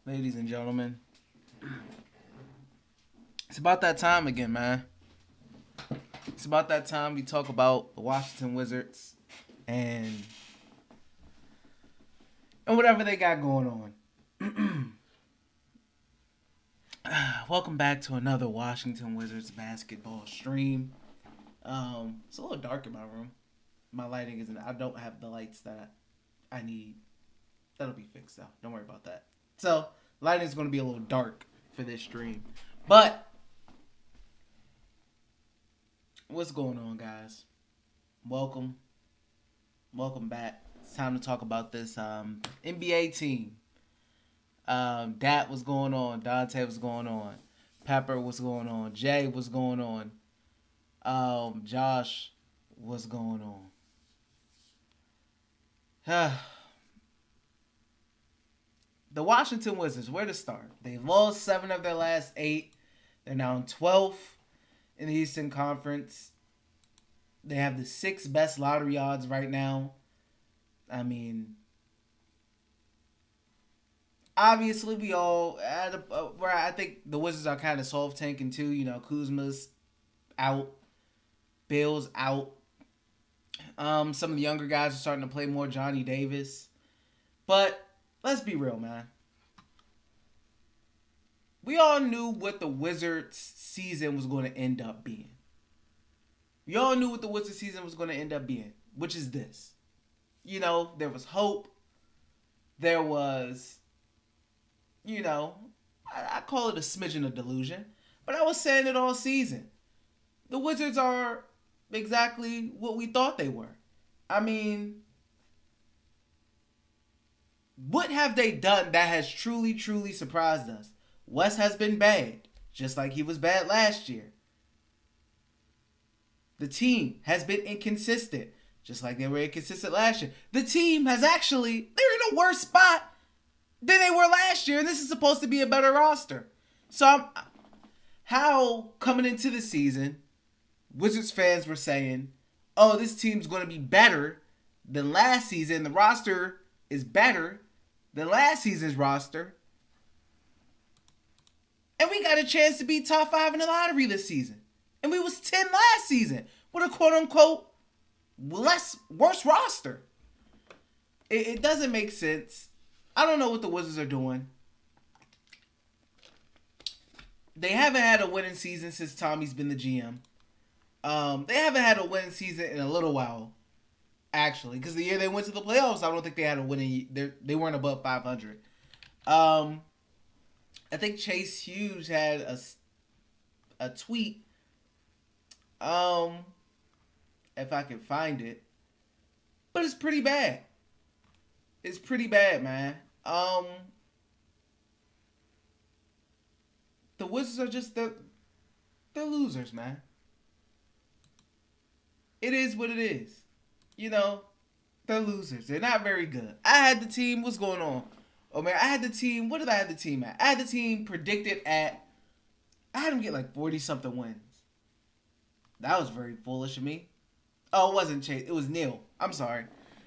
Ladies and gentlemen, it's about that time again, man. It's about that time we talk about the Washington Wizards and whatever they got going on. Welcome back to another Washington Wizards basketball stream. It's a little dark in my room. My lighting isn't. I don't have the lights that I need. That'll be fixed though. Don't worry about that. So lighting is going to be a little dark for this stream, but what's going on, guys? Welcome, welcome back. It's time to talk about this NBA team. Dat was going on. Dante was going on. Pepper was going on. Jay was going on. Josh was going on. The Washington Wizards, where to start? They've lost 7 of their last 8. They're now in 12th in the Eastern Conference. They have the 6th best lottery odds right now. I mean, obviously we all where I think the Wizards are kind of soft tanking too. You know, Kuzma's out, Bill's out. Some of the younger guys are starting to play more. Johnny Davis, but let's be real, man. We all knew what the Wizards season was going to end up being. We all knew what the Wizards season was going to end up being, which is this. You know, there was hope. There was, I call it a smidgen of delusion, but I was saying it all season. The Wizards are exactly what we thought they were. I mean, what have they done that has truly, truly surprised us? Wes has been bad, just like he was bad last year. The team has been inconsistent, just like they were inconsistent last year. The team has they're in a worse spot than they were last year, and this is supposed to be a better roster. So how coming into the season, Wizards fans were saying, oh, this team's going to be better than last season. The roster is better than last season's roster. And we got a chance to be top 5 in the lottery this season. And we was 10 last season with a quote-unquote worse roster. It doesn't make sense. I don't know what the Wizards are doing. They haven't had a winning season since Tommy's been the GM. They haven't had a winning season in a little while, actually, because the year they went to the playoffs, I don't think they had a winning. They weren't above 500. I think Chase Hughes had a tweet. If I can find it, but it's pretty bad. It's pretty bad, man. The Wizards are just they're losers, man. It is what it is. You know, they're losers. They're not very good. I had the team. What's going on? Oh man, I had the team. What did I have the team at? I had the team predicted at. I had them get like 40 something wins. That was very foolish of me. Oh, it wasn't Chase. It was Neil. I'm sorry.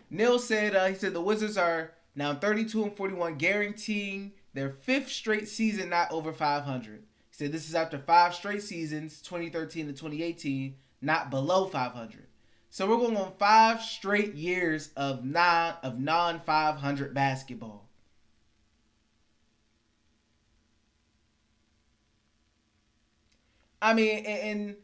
Neil said he said the Wizards are now 32-41, guaranteeing their 5th straight season not over 500. He said this is after 5 straight seasons, 2013 to 2018, not below 500. So we're going on 5 straight years of non 500 basketball. I mean, and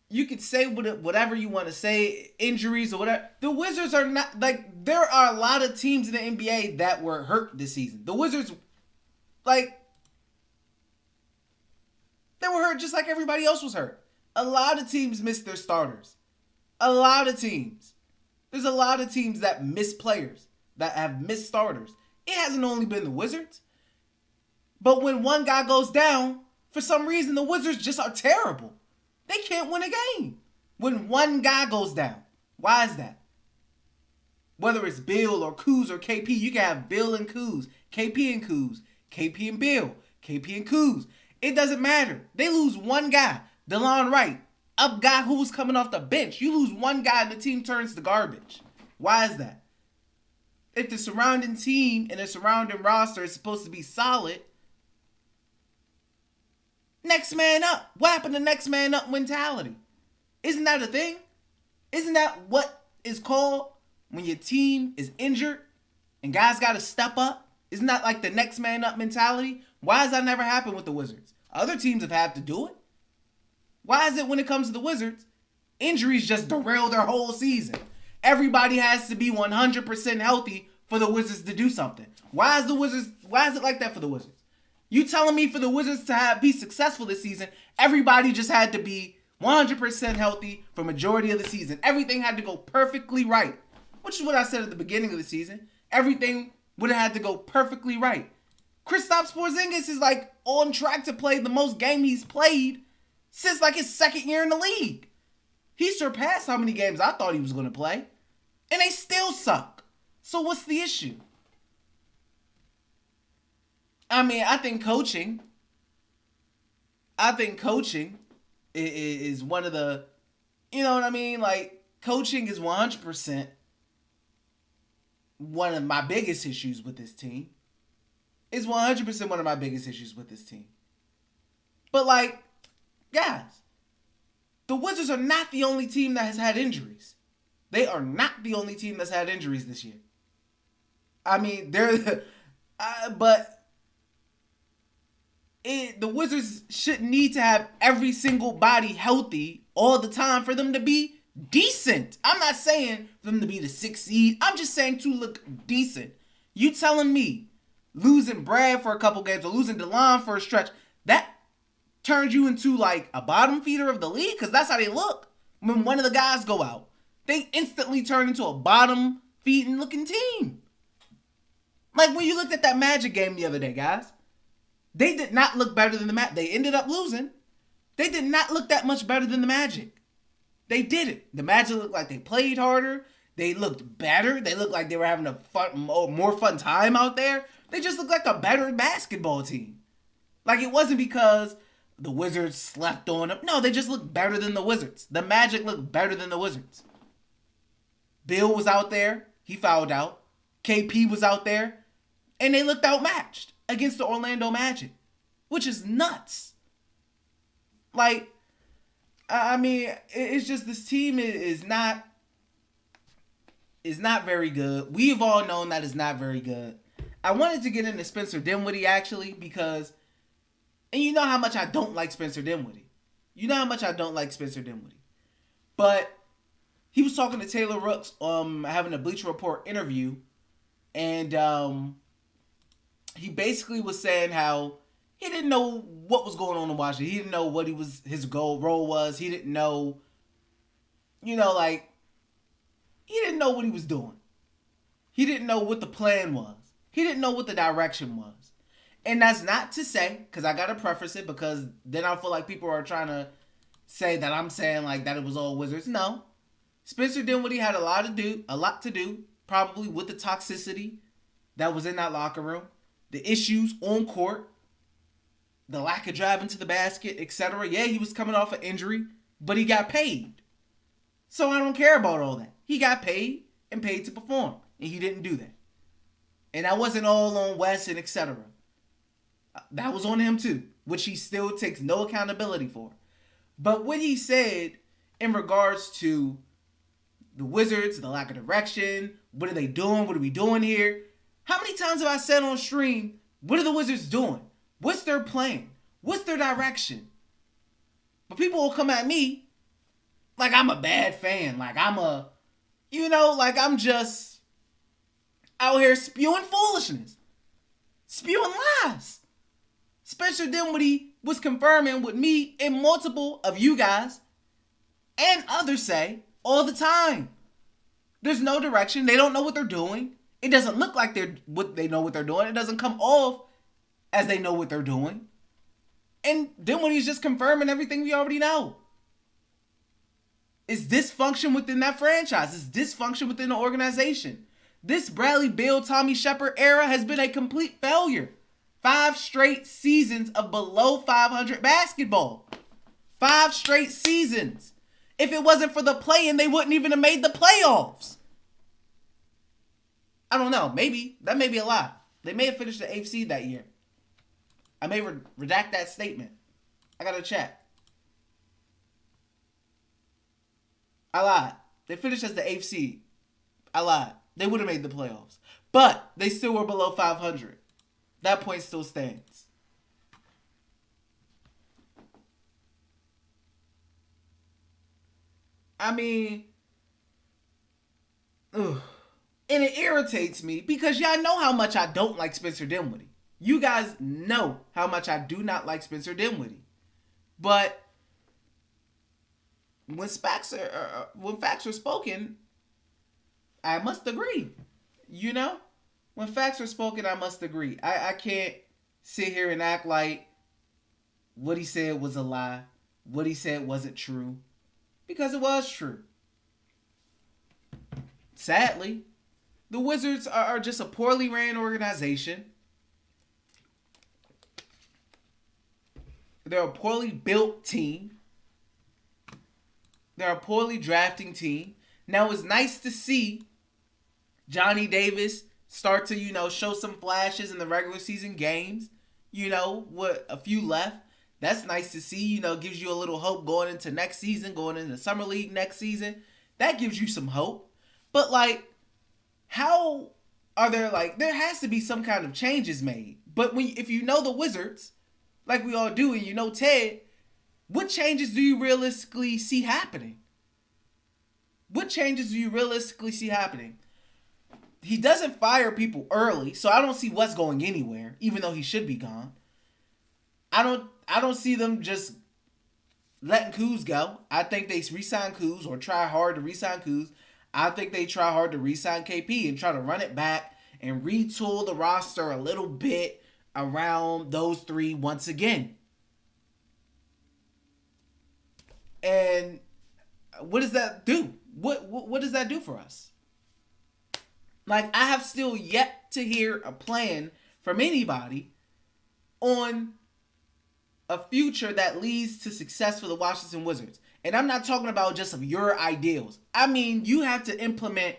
you could say whatever you want to say, injuries or whatever. The Wizards are not, like, there are a lot of teams in the NBA that were hurt this season. The Wizards, like, they were hurt just like everybody else was hurt. A lot of teams missed their starters. A lot of teams. There's a lot of teams that miss players, that have missed starters. It hasn't only been the Wizards. But when one guy goes down, for some reason, the Wizards just are terrible. They can't win a game when one guy goes down. Why is that? Whether it's Bill or Kuz or KP, you can have Bill and Kuz, KP and Kuz, KP and Bill, KP and Kuz. It doesn't matter. They lose one guy, DeLon Wright, a guy who was coming off the bench. You lose one guy and the team turns to garbage. Why is that? if the surrounding team and the surrounding roster is supposed to be solid, next man up. What happened to next man up mentality? Isn't that a thing? Isn't that what is called when your team is injured and guys got to step up? Isn't that like the next man up mentality? Why has that never happened with the Wizards? Other teams have had to do it. Why is it when it comes to the Wizards, injuries just derail their whole season? Everybody has to be 100% healthy for the Wizards to do something. Why is it like that for the Wizards? You telling me for the Wizards to be successful this season, everybody just had to be 100% healthy for majority of the season. Everything had to go perfectly right, which is what I said at the beginning of the season. Everything would have had to go perfectly right. Kristaps Porzingis is like on track to play the most game he's played since like his second year in the league. He surpassed how many games I thought he was going to play, and they still suck. So what's the issue? I mean, I think coaching is one of the, you know what I mean? Like, coaching is 100% one of my biggest issues with this team. It's 100% one of my biggest issues with this team. But, like, guys, the Wizards are not the only team that has had injuries. They are not the only team that's had injuries this year. I mean, the Wizards shouldn't need to have every single body healthy all the time for them to be decent. I'm not saying for them to be the 6th seed. I'm just saying to look decent. You telling me losing Brad for a couple games or losing DeLon for a stretch, that turns you into like a bottom feeder of the league? Because that's how they look when one of the guys go out. They instantly turn into a bottom feeding looking team. Like when you looked at that Magic game the other day, guys, they did not look better than the Magic. They ended up losing. They did not look that much better than the Magic. They didn't. The Magic looked like they played harder. They looked better. They looked like they were having a more fun time out there. They just looked like a better basketball team. Like it wasn't because the Wizards slept on them. No, they just looked better than the Wizards. The Magic looked better than the Wizards. Bill was out there. He fouled out. KP was out there. And they looked outmatched against the Orlando Magic, which is nuts. Like, I mean, it's just this team is not very good. We've all known that it's not very good. I wanted to get into Spencer Dinwiddie, actually, because, and you know how much I don't like Spencer Dinwiddie. But he was talking to Taylor Rooks, having a Bleacher Report interview, and he basically was saying how he didn't know what was going on in Washington. He didn't know what his role was. He didn't know, he didn't know what he was doing. He didn't know what the plan was. He didn't know what the direction was. And that's not to say, because I got to preface it, because then I feel like people are trying to say that I'm saying like that it was all Wizards. No. Spencer Dinwiddie had a lot to do, probably with the toxicity that was in that locker room, the issues on court, the lack of driving to the basket, etc. Yeah, he was coming off an injury, but he got paid. So I don't care about all that. He got paid and paid to perform, and he didn't do that. And that wasn't all on Wes and etc. That was on him too, which he still takes no accountability for. But what he said in regards to the Wizards, the lack of direction, what are they doing? What are we doing here? How many times have I said on stream, what are the Wizards doing? What's their plan? What's their direction? But people will come at me like I'm a bad fan. Like I'm just out here spewing foolishness. Spewing lies. Spencer Dinwiddie was confirming what me and multiple of you guys and others say all the time. There's no direction. They don't know what they're doing. It doesn't look like they know what they're doing. It doesn't come off as they know what they're doing. And Dinwiddie's just confirming everything we already know. It's dysfunction within that franchise. It's dysfunction within the organization. This Bradley Beal, Tommy Shepard era has been a complete failure. 5 straight seasons of below 500 basketball. 5 straight seasons. If it wasn't for the play-in, they wouldn't even have made the playoffs. I don't know. Maybe. That may be a lie. They may have finished the 8th seed that year. I may redact that statement. I gotta check. I lied. They finished as the 8th seed. I lied. They would have made the playoffs. But they still were below 500. That point still stands. I mean, ugh. And it irritates me because y'all know how much I don't like Spencer Dinwiddie. You guys know how much I do not like Spencer Dinwiddie. But when facts are spoken, I must agree. You know? When facts are spoken, I must agree. I can't sit here and act like what he said was a lie. What he said wasn't true. Because it was true. Sadly, the Wizards are just a poorly ran organization. They're a poorly built team. They're a poorly drafting team. Now, it's nice to see Johnny Davis start to, show some flashes in the regular season games. With a few left. That's nice to see, gives you a little hope going into next season, going into Summer League next season. That gives you some hope. But, how are there, there has to be some kind of changes made. But if you know the Wizards, like we all do, and you know Ted, what changes do you realistically see happening? What changes do you realistically see happening? He doesn't fire people early, so I don't see what's going anywhere, even though he should be gone. I don't see them just letting Kuz go. I think they re-sign Kuz or try hard to re-sign Kuz. I think they try hard to re-sign KP and try to run it back and retool the roster a little bit around those three once again. And what does that do? What does that do for us? I have still yet to hear a plan from anybody on a future that leads to success for the Washington Wizards. And I'm not talking about just of your ideals. I mean, you have to implement,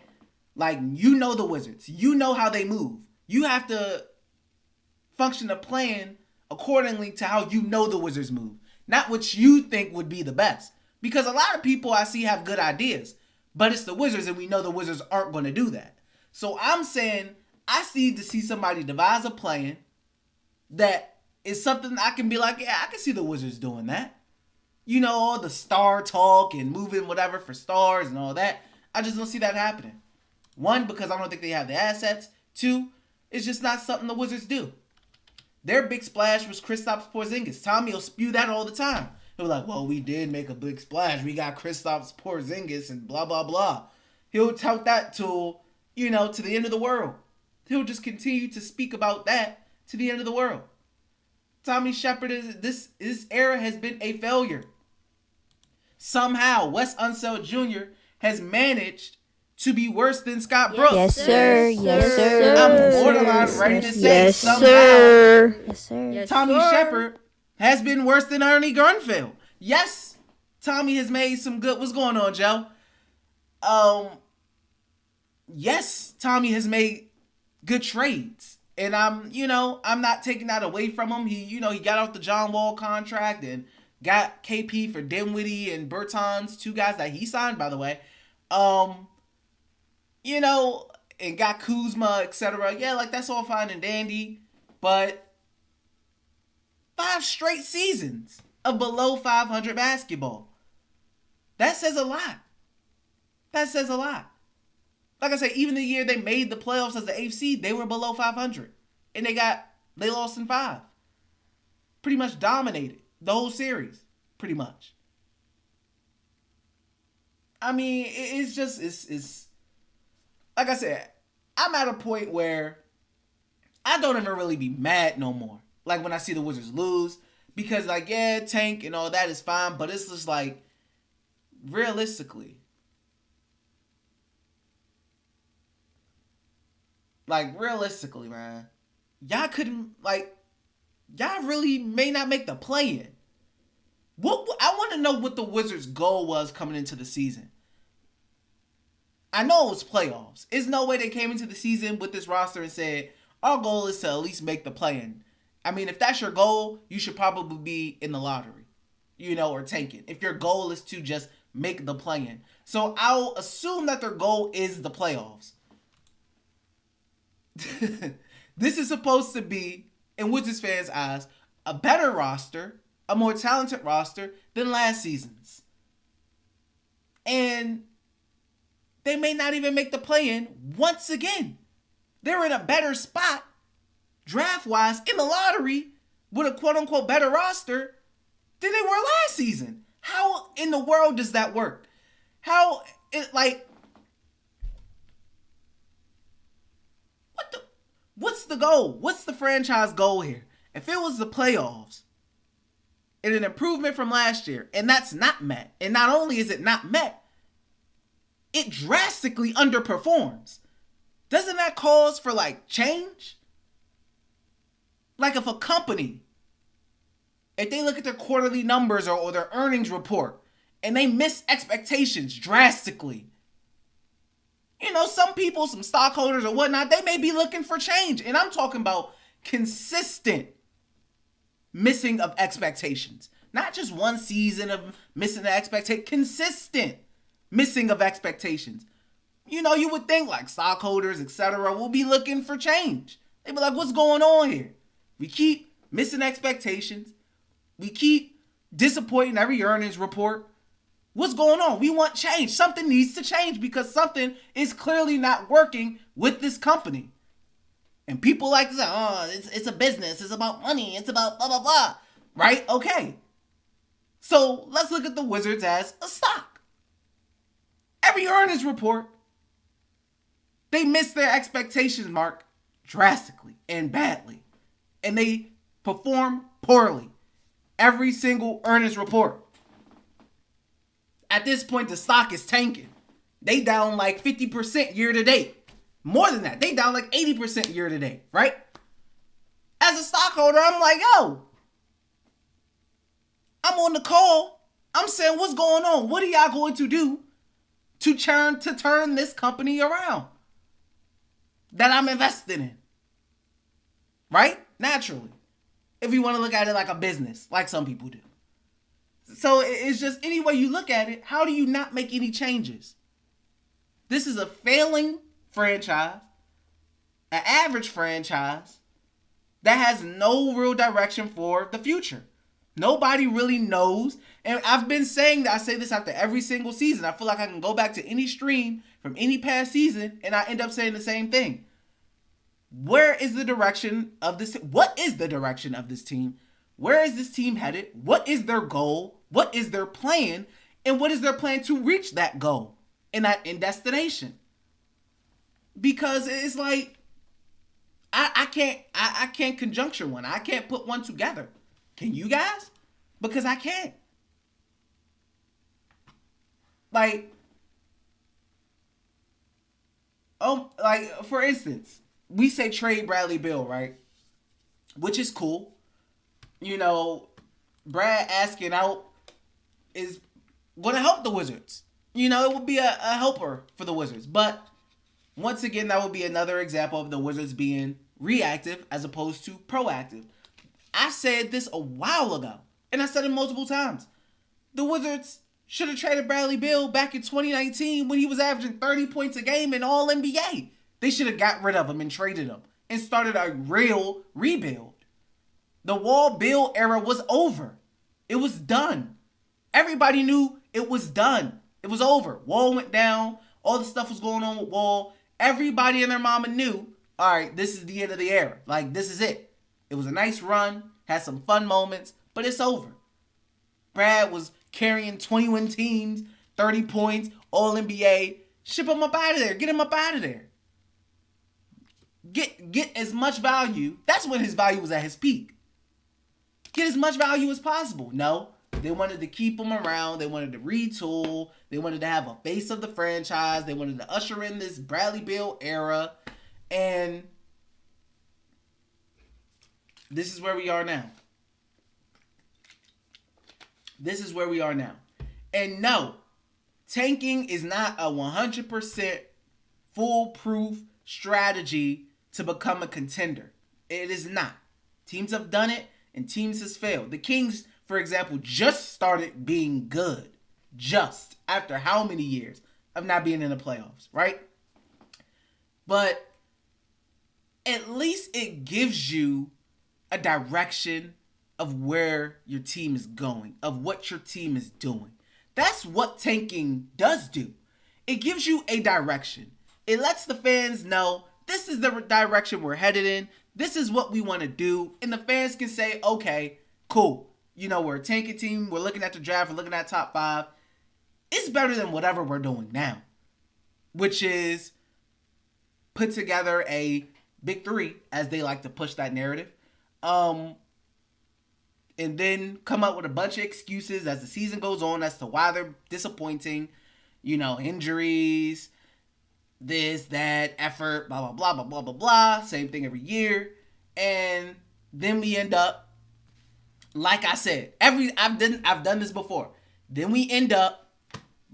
the Wizards. You know how they move. You have to function a plan accordingly to how you know the Wizards move. Not what you think would be the best. Because a lot of people I see have good ideas. But it's the Wizards, and we know the Wizards aren't going to do that. So I'm saying I need to see somebody devise a plan that is something I can be like, yeah, I can see the Wizards doing that. All the star talk and moving whatever for stars and all that. I just don't see that happening. One, because I don't think they have the assets. Two, it's just not something the Wizards do. Their big splash was Kristaps Porzingis. Tommy will spew that all the time. He'll be like, well, we did make a big splash. We got Kristaps Porzingis and blah, blah, blah. He'll tout that to the end of the world. He'll just continue to speak about that to the end of the world. Tommy Shepard, his era has been a failure. Somehow, Wes Unseld Jr. has managed to be worse than Scott Brooks. Yes, sir. Yes, sir. I'm borderline ready to say yes, somehow sir. Yes, sir. Tommy Shepard has been worse than Ernie Grunfeld. Yes, Tommy has made some good... What's going on, Joe? Yes, Tommy has made good trades. And I'm not taking that away from him. He got off the John Wall contract and got KP for Dinwiddie and Bertans, two guys that he signed, by the way. And got Kuzma, etc. Yeah, that's all fine and dandy. But 5 straight seasons of below 500 basketball. That says a lot. That says a lot. Like I said, even the year they made the playoffs as the 8th seed, they were below 500. And they lost in 5. Pretty much dominated the whole series. Pretty much. I mean, it's like I said, I'm at a point where I don't even really be mad no more. When I see the Wizards lose. Because, Tank and all that is fine. But it's just realistically. Realistically, man. Y'all couldn't, y'all really may not make the play-in. I want to know what the Wizards' goal was coming into the season. I know it was playoffs. There's no way they came into the season with this roster and said, our goal is to at least make the play-in. I mean, if that's your goal, you should probably be in the lottery, or tanking. If your goal is to just make the play-in. So I'll assume that their goal is the playoffs. This is supposed to be, in Wizards fans' eyes, a better roster, a more talented roster than last season's. And they may not even make the play-in once again. They're in a better spot, draft-wise, in the lottery, with a quote-unquote better roster than they were last season. How in the world does that work? What's the goal? What's the franchise goal here? If it was the playoffs and an improvement from last year, and that's not met, and not only is it not met, it drastically underperforms. Doesn't that cause for change? Like if a company, if they look at their quarterly numbers or their earnings report and they miss expectations drastically, some people, some stockholders or whatnot, they may be looking for change. And I'm talking about consistent missing of expectations. Not just one season of missing the expectation, consistent missing of expectations. You would think stockholders, etc., will be looking for change. They'd be like, what's going on here? We keep missing expectations. We keep disappointing every earnings report. What's going on? We want change. Something needs to change because something is clearly not working with this company. And people like to say, it's a business. It's about money. It's about blah, blah, blah. Right? Okay. So let's look at the Wizards as a stock. Every earnings report, they miss their expectations mark drastically and badly. And they perform poorly. Every single earnings report. At this point, the stock is tanking. They down 50% year to date. More than that. They down 80% year to date, right? As a stockholder, I'm like, yo, I'm on the call. I'm saying, what's going on? What are y'all going to do to turn this company around that I'm invested in? Right? Naturally. If you want to look at it like a business, like some people do. So it's just, any way you look at it, how do you not make any changes? This is a failing franchise, an average franchise that has no real direction for the future. Nobody really knows. And I've been saying that. I say this after every single season. I feel like I can go back to any stream from any past season and I end up saying the same thing. Where is the direction of this? What is the direction of this team? Where is this team headed? What is their goal? What is their plan? And what is their plan to reach that goal and that destination? Because it's I can't conjuncture one. I can't put one together. Can you guys? Because I can't. For instance, we say trade Bradley Beal, right? Which is cool. Brad asking out is going to help the Wizards. It will be a helper for the Wizards. But once again, that would be another example of the Wizards being reactive as opposed to proactive. I said this a while ago, and I said it multiple times. The Wizards should have traded Bradley Beal back in 2019 when he was averaging 30 points a game in All NBA. They should have got rid of him and traded him and started a real rebuild. The Wall Beal era was over. It was done. Everybody knew it was done. It was over. Wall went down. All the stuff was going on with Wall. Everybody and their mama knew, all right, this is the end of the era. This is it. It was a nice run, had some fun moments, but it's over. Brad was carrying 21 teams, 30 points, All NBA. Ship him up out of there. Get him up out of there. Get as much value. That's when his value was at his peak. Get as much value as possible. No, they wanted to keep him around. They wanted to retool. They wanted to have a face of the franchise. They wanted to usher in this Bradley Beal era. And this is where we are now. This is where we are now. And no, tanking is not a 100% foolproof strategy to become a contender. It is not. Teams have done it and teams has failed. The Kings, for example, just started being good. Just after how many years of not being in the playoffs, right? But at least it gives you a direction of where your team is going, of what your team is doing. That's what tanking does do. It gives you a direction. It lets the fans know this is the direction we're headed in. This is what we want to do. And the fans can say, okay, cool. You know, we're a tanking team. We're looking at the draft. We're looking at top 5. It's better than whatever we're doing now, which is put together a big 3, as they like to push that narrative. And then come up with a bunch of excuses as the season goes on as to why they're disappointing. You know, injuries, this, that, effort, blah, blah, blah, blah, blah, blah, blah. Same thing every year. And then we end up, like I said, I've done this before. Then we end up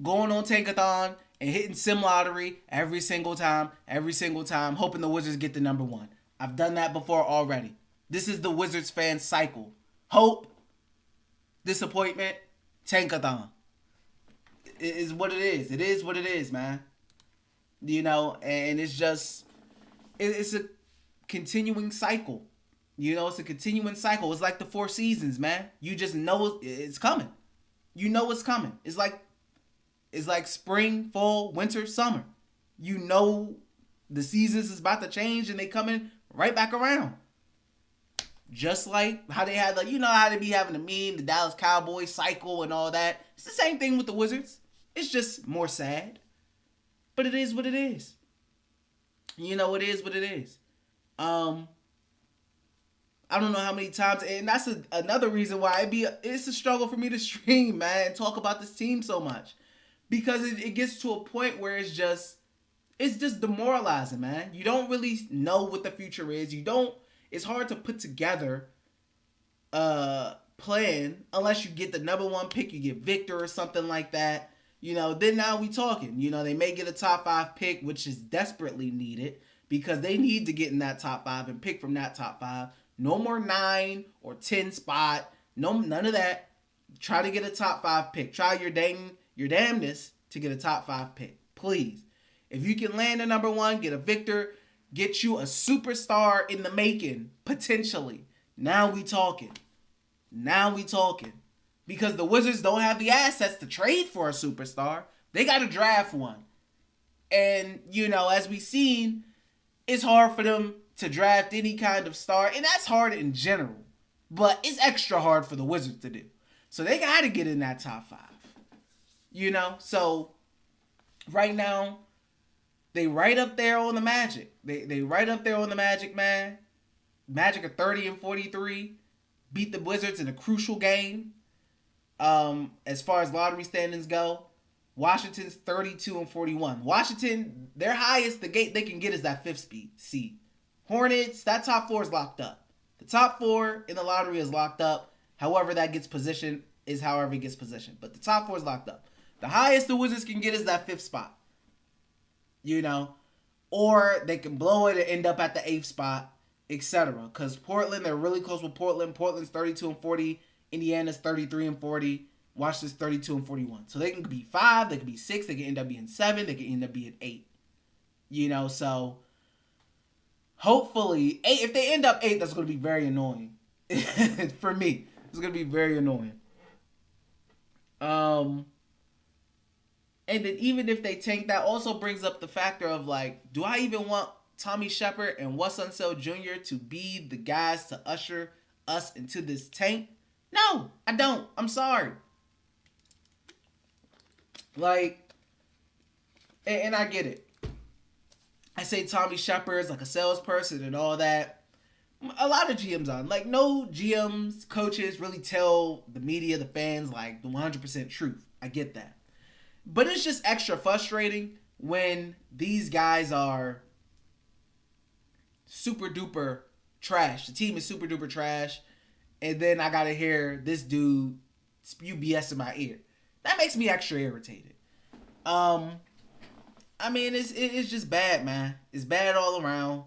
going on Tankathon and hitting Sim Lottery every single time, hoping the Wizards get the number 1. I've done that before already. This is the Wizards fan cycle. Hope, disappointment, Tankathon. It is what it is. It is what it is, man. You know, and it's just, it's a continuing cycle. You know, it's a continuing cycle. It's like the 4 seasons, man. You just know it's coming. You know it's coming. It's like spring, fall, winter, summer. You know the seasons is about to change and they coming right back around. Just like how they had, like, you know how they be having the meme, the Dallas Cowboys cycle and all that. It's the same thing with the Wizards. It's just more sad. But it is what it is. You know, it is what it is. I don't know how many times, and that's another reason why it's a struggle for me to stream, man, and talk about this team so much. Because it gets to a point where it's just demoralizing, man. You don't really know what the future is. It's hard to put together a plan unless you get the number 1 pick, you get Victor or something like that. You know, then now we talking. You know, they may get a top 5 pick, which is desperately needed because they need to get in that top 5 and pick from that top 5. No more 9 or 10 spot. No, none of that. Try to get a top 5 pick. Try your damnedest to get a top 5 pick. Please. If you can land a number 1, get a Victor, get you a superstar in the making, potentially. Now we talking. Because the Wizards don't have the assets to trade for a superstar. They got to draft one. And, you know, as we've seen, it's hard for them to draft any kind of star. And that's hard in general. But it's extra hard for the Wizards to do. So they got to get in that top 5. You know? So, right now, they right up there on the Magic. They right up there on the Magic, man. Magic are 30-43. Beat the Wizards in a crucial game. As far as lottery standings go, Washington's 32-41. Washington, their highest the gate they can get is that 5th seed. Hornets, that top 4 is locked up. The top 4 in the lottery is locked up. However that gets positioned is however it gets positioned. But the top 4 is locked up. The highest the Wizards can get is that 5th spot. You know, or they can blow it and end up at the 8th spot, etc. Because Portland, they're really close with Portland. Portland's 32-40. Indiana's 33-40. Washington's 32-41. So they can be 5, they can be 6, they can end up being 7, they can end up being 8. You know, so hopefully 8. If they end up 8, that's going to be very annoying. For me, it's going to be very annoying. And then even if they tank, that also brings up the factor of, like, do I even want Tommy Shepard and Wes Unseld Jr. to be the guys to usher us into this tank? No, I don't. I'm sorry. Like, and I get it. I say Tommy Shepard's like a salesperson and all that. A lot of GMs on. Like, no GMs, coaches really tell the media, the fans, like, the 100% truth. I get that. But it's just extra frustrating when these guys are super duper trash. The team is super duper trash. And then I gotta hear this dude spew BS in my ear. That makes me extra irritated. Um, I mean, it's just bad, man. It's bad all around.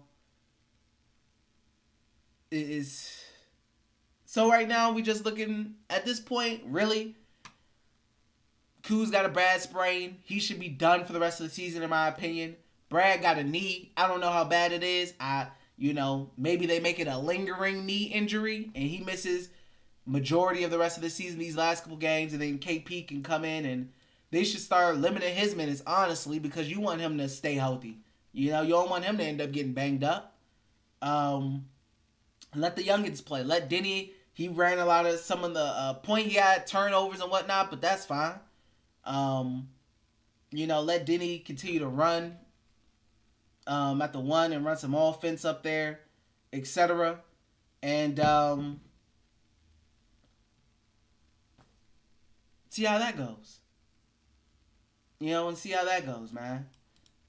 It is. So right now we just looking at this point. Really, Kuz got a bad sprain. He should be done for the rest of the season, in my opinion. Brad got a knee. I don't know how bad it is. Maybe they make it a lingering knee injury and he misses majority of the rest of the season, these last couple games, and then KP can come in and they should start limiting his minutes, honestly, because you want him to stay healthy. You don't want him to end up getting banged up. Let the youngins play. Let Denny, he ran a lot of some of the point he had, turnovers and whatnot, but that's fine. Let Denny continue to run at the one and run some offense up there, etc. And see how that goes. And see how that goes, man.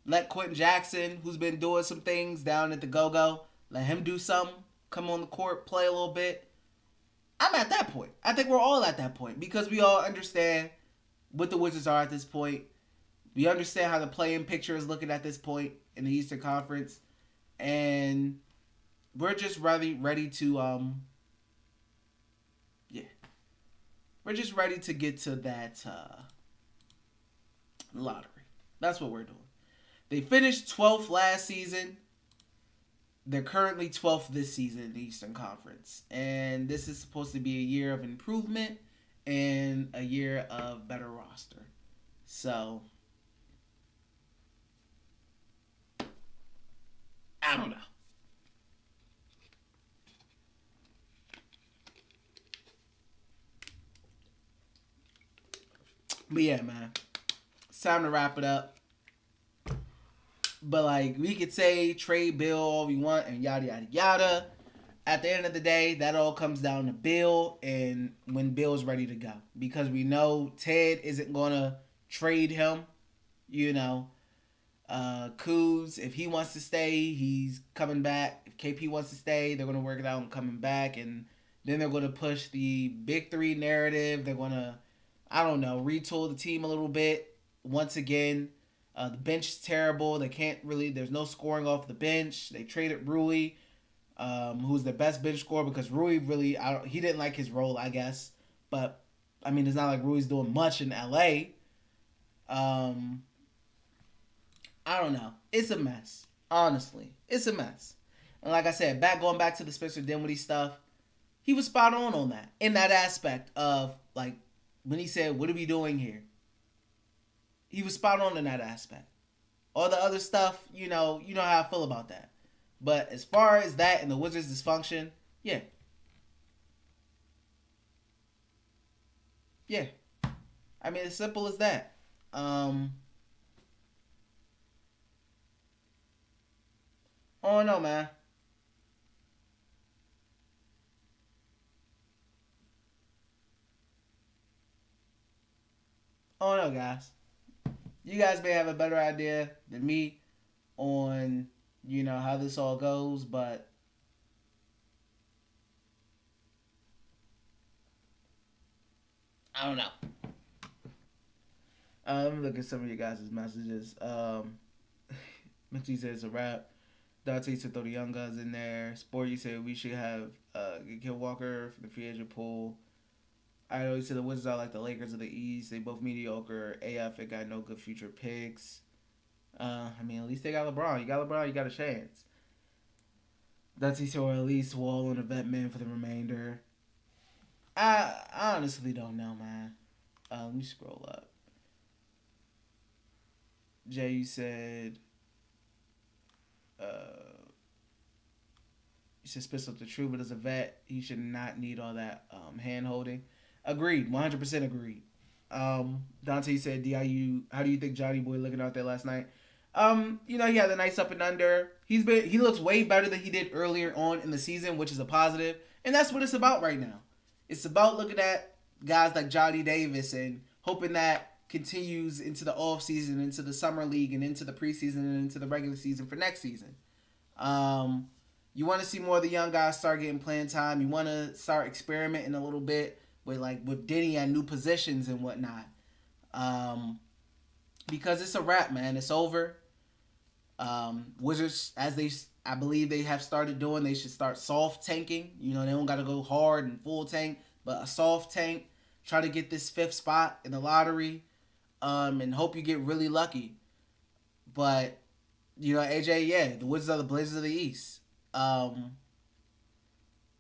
Let Quentin Jackson, who's been doing some things down at the Go-Go, let him do something. Come on the court, play a little bit. I'm at that point. I think we're all at that point because we all understand what the Wizards are at this point. We understand how the play-in picture is looking at this point in the Eastern Conference. And we're just ready to we're just ready to get to that lottery. That's what we're doing. They finished 12th last season. They're currently 12th this season in the Eastern Conference. And this is supposed to be a year of improvement and a year of better roster. So, I don't know. But yeah, man. It's time to wrap it up. But we could say trade Bill all we want and yada yada yada. At the end of the day, that all comes down to Bill and when Bill's ready to go. Because we know Ted isn't gonna trade him. Kuz, if he wants to stay, he's coming back. If KP wants to stay, they're gonna work it out and coming back, and then they're gonna push the big three narrative. They're gonna, retool the team a little bit once again. The bench is terrible. There's no scoring off the bench. They traded Rui, who's the best bench scorer because Rui he didn't like his role, I guess. But, it's not like Rui's doing much in LA. I don't know. It's a mess. Honestly. It's a mess. And like I said, going back to the Spencer Dinwiddie stuff, he was spot on that. In that aspect of, when he said, what are we doing here? He was spot on in that aspect. All the other stuff, you know how I feel about that. But as far as that and the Wizards' dysfunction, yeah. Yeah. As simple as that. I don't know, man. I don't know, guys. You guys may have a better idea than me on, how this all goes, but I don't know. Let me look at some of you guys' messages. Minty says it's a wrap. Dante said throw the young guns in there. Sporty said we should have Kill Walker for the free agent pool. I always say the Wizards are like the Lakers of the East. They both mediocre. AF, it got no good future picks. At least they got LeBron. You got LeBron, you got a chance. Dante said or at least Wall and a vet man for the remainder. I honestly don't know, man. Let me scroll up. Jay, you said... you should spit up the truth, but as a vet, he should not need all that hand holding. Agreed, 100% agreed. Dante said, DIU, how do you think Johnny Boy looking out there last night? He had a nice up and under. He looks way better than he did earlier on in the season, which is a positive. And that's what it's about right now. It's about looking at guys like Johnny Davis and hoping that continues into the off season, into the summer league, and into the preseason and into the regular season for next season. You want to see more of the young guys start getting playing time. You want to start experimenting a little bit with Denny and new positions and whatnot. because it's a wrap, man. It's over. Wizards, I believe they have started doing, they should start soft tanking. You know, they don't got to go hard and full tank, but a soft tank. Try to get this 5th spot in the lottery, and hope you get really lucky. But you know, AJ, yeah, the Wizards are the Blazers of the East.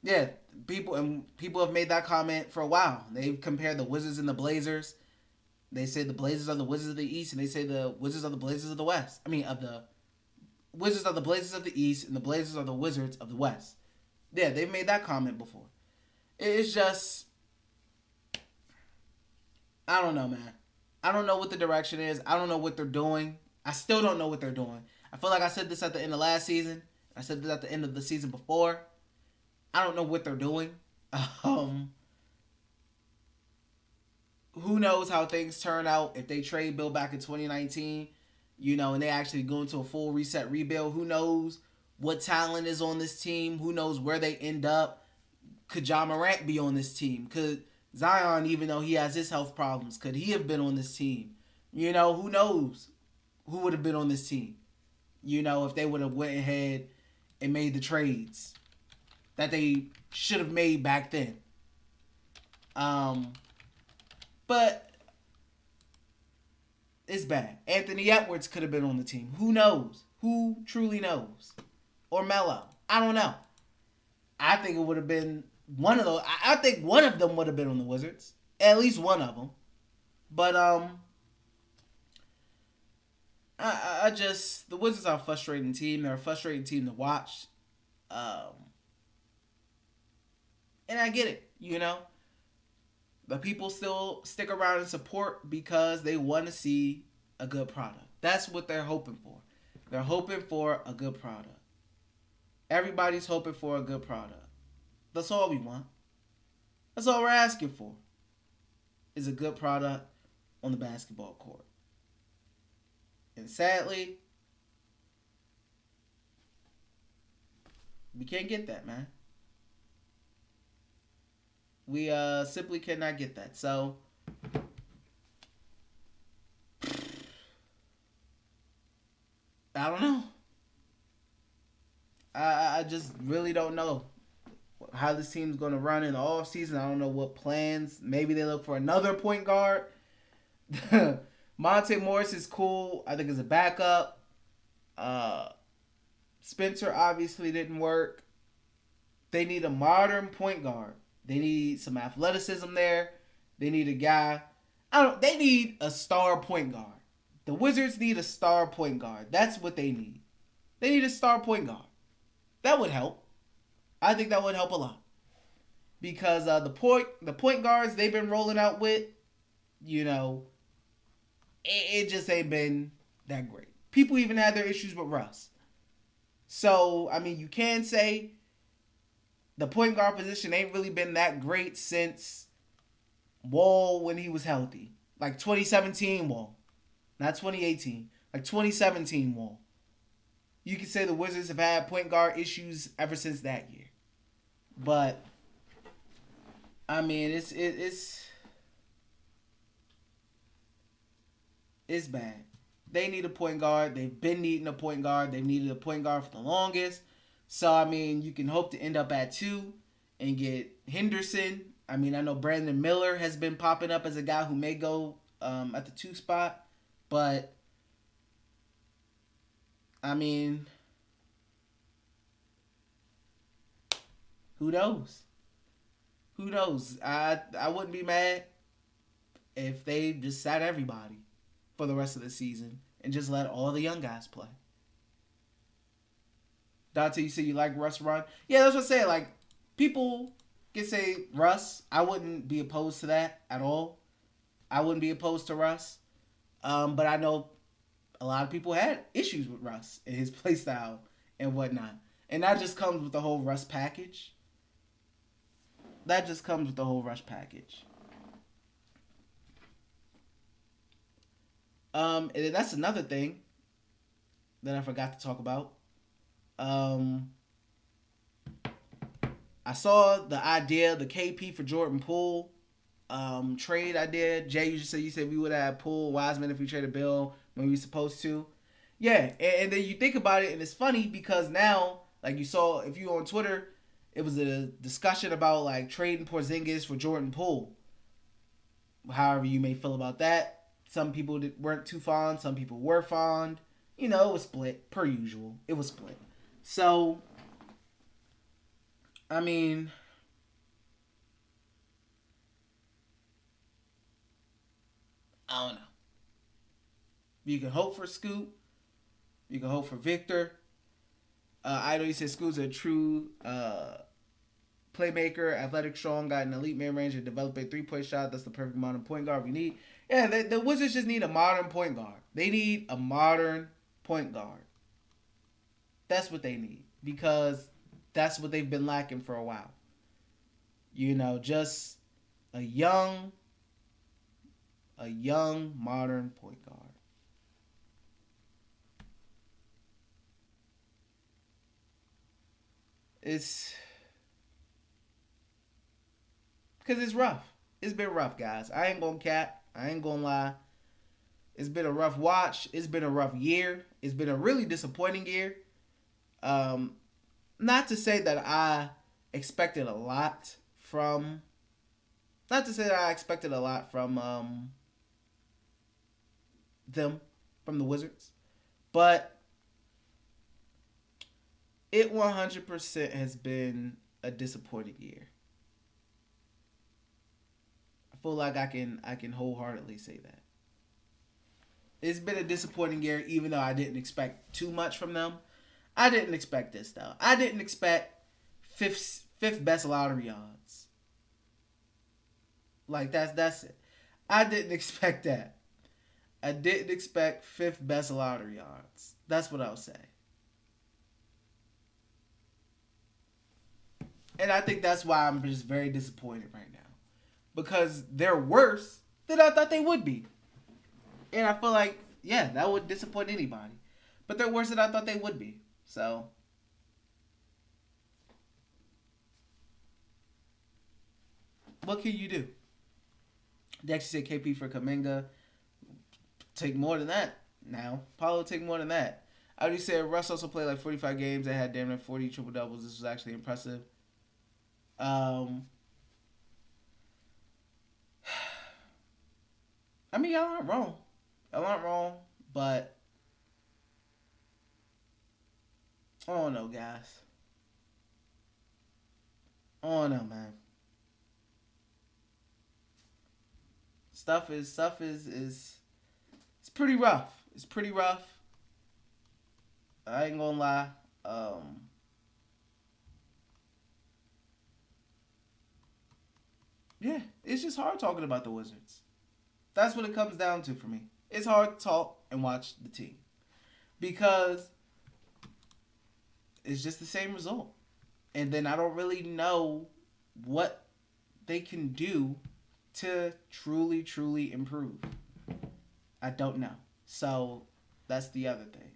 Yeah, people have made that comment for a while. They've compared the Wizards and the Blazers. They say the Blazers are the Wizards of the East, and they say the Wizards are the Blazers of the West. I mean, of the Wizards are the Blazers of the East, and the Blazers are the Wizards of the West. Yeah, they've made that comment before. It's just, I don't know, man. I don't know what the direction is. I don't know what they're doing. I still don't know what they're doing. I feel like I said this at the end of last season. I said this at the end of the season before. I don't know what they're doing. Who knows how things turn out if they trade Bill back in 2019, you know, and they actually go into a full reset rebuild. Who knows what talent is on this team? Who knows where they end up? Could Ja Morant be on this team? Could Zion, even though he has his health problems, could he have been on this team? You know, who knows who would have been on this team? You know, if they would have went ahead and made the trades that they should have made back then. But it's bad. Anthony Edwards could have been on the team. Who knows? Who truly knows? Or Melo. I don't know. I think it would have been one of those. I think one of them would have been on the Wizards. At least one of them. But I just, the Wizards are a frustrating team. They're a frustrating team to watch. And I get it, you know. But people still stick around and support because they want to see a good product. That's what they're hoping for. They're hoping for a good product. Everybody's hoping for a good product. That's all we want. That's all we're asking for. Is a good product on the basketball court. And sadly, we can't get that, man. We simply cannot get that. So I don't know. I just really don't know how this team's going to run in the offseason. I don't know what plans. Maybe they look for another point guard. Monte Morris is cool. I think as a backup. Spencer obviously didn't work. They need a modern point guard. They need some athleticism there. They need a guy. They need a star point guard. The Wizards need a star point guard. That's what they need. They need a star point guard. That would help. I think that would help a lot. Because the point guards they've been rolling out with, you know, it just ain't been that great. People even had their issues with Russ. So, I mean, you can say the point guard position ain't really been that great since Wall when he was healthy. Like 2017 Wall. Not 2018. Like 2017 Wall. You could say the Wizards have had point guard issues ever since that year. But, I mean, it's bad. They need a point guard. They've been needing a point guard. They've needed a point guard for the longest. So, I mean, you can hope to end up at 2 and get Henderson. I mean, I know Brandon Miller has been popping up as a guy who may go at the 2 spot. But, I mean, who knows? Who knows? I wouldn't be mad if they just sat everybody for the rest of the season and just let all the young guys play. Dante, you say you like Russ run? Yeah, that's what I'm saying. Like, people can say Russ. I wouldn't be opposed to that at all. I wouldn't be opposed to Russ. But I know a lot of people had issues with Russ and his play style and whatnot. And that just comes with the whole Russ package. That just comes with the whole Russ package. And then that's another thing that I forgot to talk about. I saw the idea, the KP for Jordan Poole. trade I did. Jay, you said we would have pulled Wiseman if we traded Bill when we were supposed to. Yeah, and then you think about it, and it's funny because now, like you saw, if you on Twitter, it was a discussion about like trading Porzingis for Jordan Poole. However you may feel about that. Some people weren't too fond. Some people were fond. You know, it was split per usual. It was split. So, I mean, I don't know. You can hope for Scoot. You can hope for Victor. I know you said Scoot's a true playmaker, athletic, strong, got an elite mid-range, and develop a three-point shot. That's the perfect modern point guard we need. Yeah, the Wizards just need a modern point guard. They need a modern point guard. That's what they need because that's what they've been lacking for a while. You know, just a young modern point guard. It's because it's rough. It's been rough, guys. I ain't gonna cap. I ain't gonna lie. It's been a rough watch. It's been a rough year. It's been a really disappointing year. Not to say that I expected a lot from. Not to say that I expected a lot from them, from the Wizards, but it 100% has been a disappointing year. I feel like I can wholeheartedly say that. It's been a disappointing year, even though I didn't expect too much from them. I didn't expect this though. I didn't expect fifth best lottery odds. Like that's it. I didn't expect that. I didn't expect fifth best lottery odds. That's what I'll say. And I think that's why I'm just very disappointed right now. Because they're worse than I thought they would be. And I feel like, yeah, that would disappoint anybody. But they're worse than I thought they would be. So, what can you do? Dexter said KP for Kaminga. Take more than that now. Paulo take more than that. I already said Russ also played like 45 games. They had damn near 40 triple doubles. This was actually impressive. I mean, y'all aren't wrong. Y'all aren't wrong, but I don't know, guys. I don't know, man. Stuff is it's pretty rough. It's pretty rough. I ain't gonna lie. Yeah, it's just hard talking about the Wizards. That's what it comes down to for me. It's hard to talk and watch the team because it's just the same result. And then I don't really know what they can do to truly, truly improve. I don't know. So that's the other thing.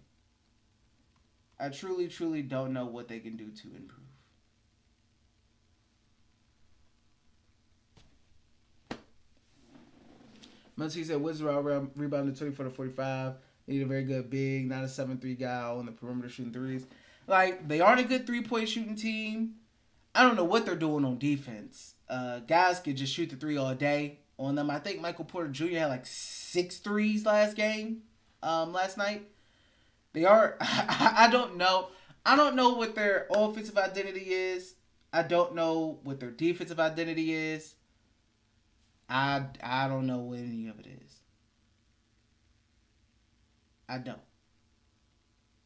I truly, truly don't know what they can do to improve. Muncie said Wizards rebounded 24 to 45. Need a very good big, not a 7-3 guy on the perimeter shooting threes. Like, they aren't a good 3-point shooting team. I don't know what they're doing on defense. Guys could just shoot the three all day on them. I think Michael Porter Jr. had like 6 threes last night. They are, I don't know. I don't know what their offensive identity is. I don't know what their defensive identity is. I don't know what any of it is. I don't.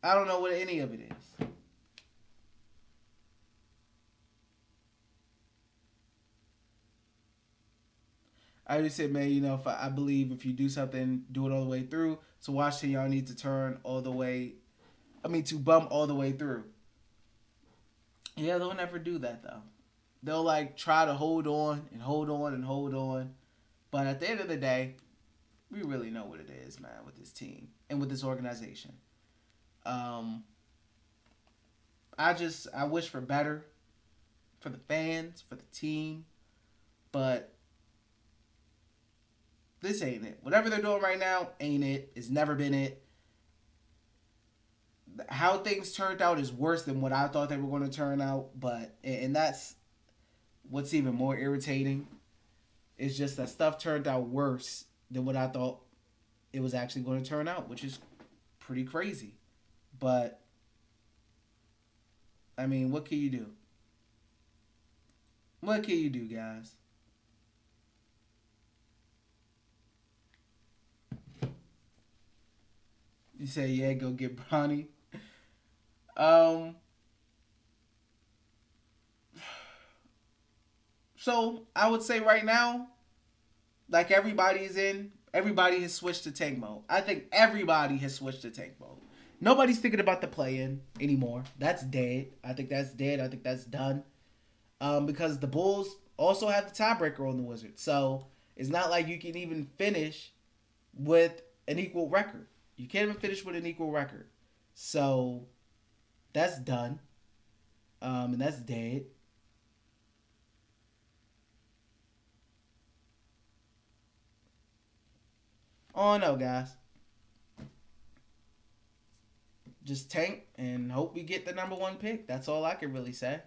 I don't know what any of it is. I already said, man, you know, if I believe if you do something, do it all the way through. So Washington, y'all need to to bump all the way through. Yeah, they'll never do that, though. They'll, like, try to hold on and hold on and hold on. But at the end of the day, we really know what it is, man, with this team and with this organization. I wish for better for the fans, for the team. But This ain't it. Whatever they're doing right now ain't it. It's never been it. How things turned out is worse than what I thought they were going to turn out. But, and that's what's even more irritating. It's just that stuff turned out worse than what I thought it was actually going to turn out, which is pretty crazy. But, I mean, what can you do? What can you do, guys? You say, yeah, go get Bronny. So I would say right now, like everybody has switched to tank mode. I think everybody has switched to tank mode. Nobody's thinking about the play-in anymore. That's dead. I think that's dead. I think that's done. Because the Bulls also have the tiebreaker on the Wizards. So it's not like you can even finish with an equal record. You can't even finish with an equal record. So that's done. And that's dead. Oh no, guys. Just tank and hope we get the number 1 pick. That's all I can really say.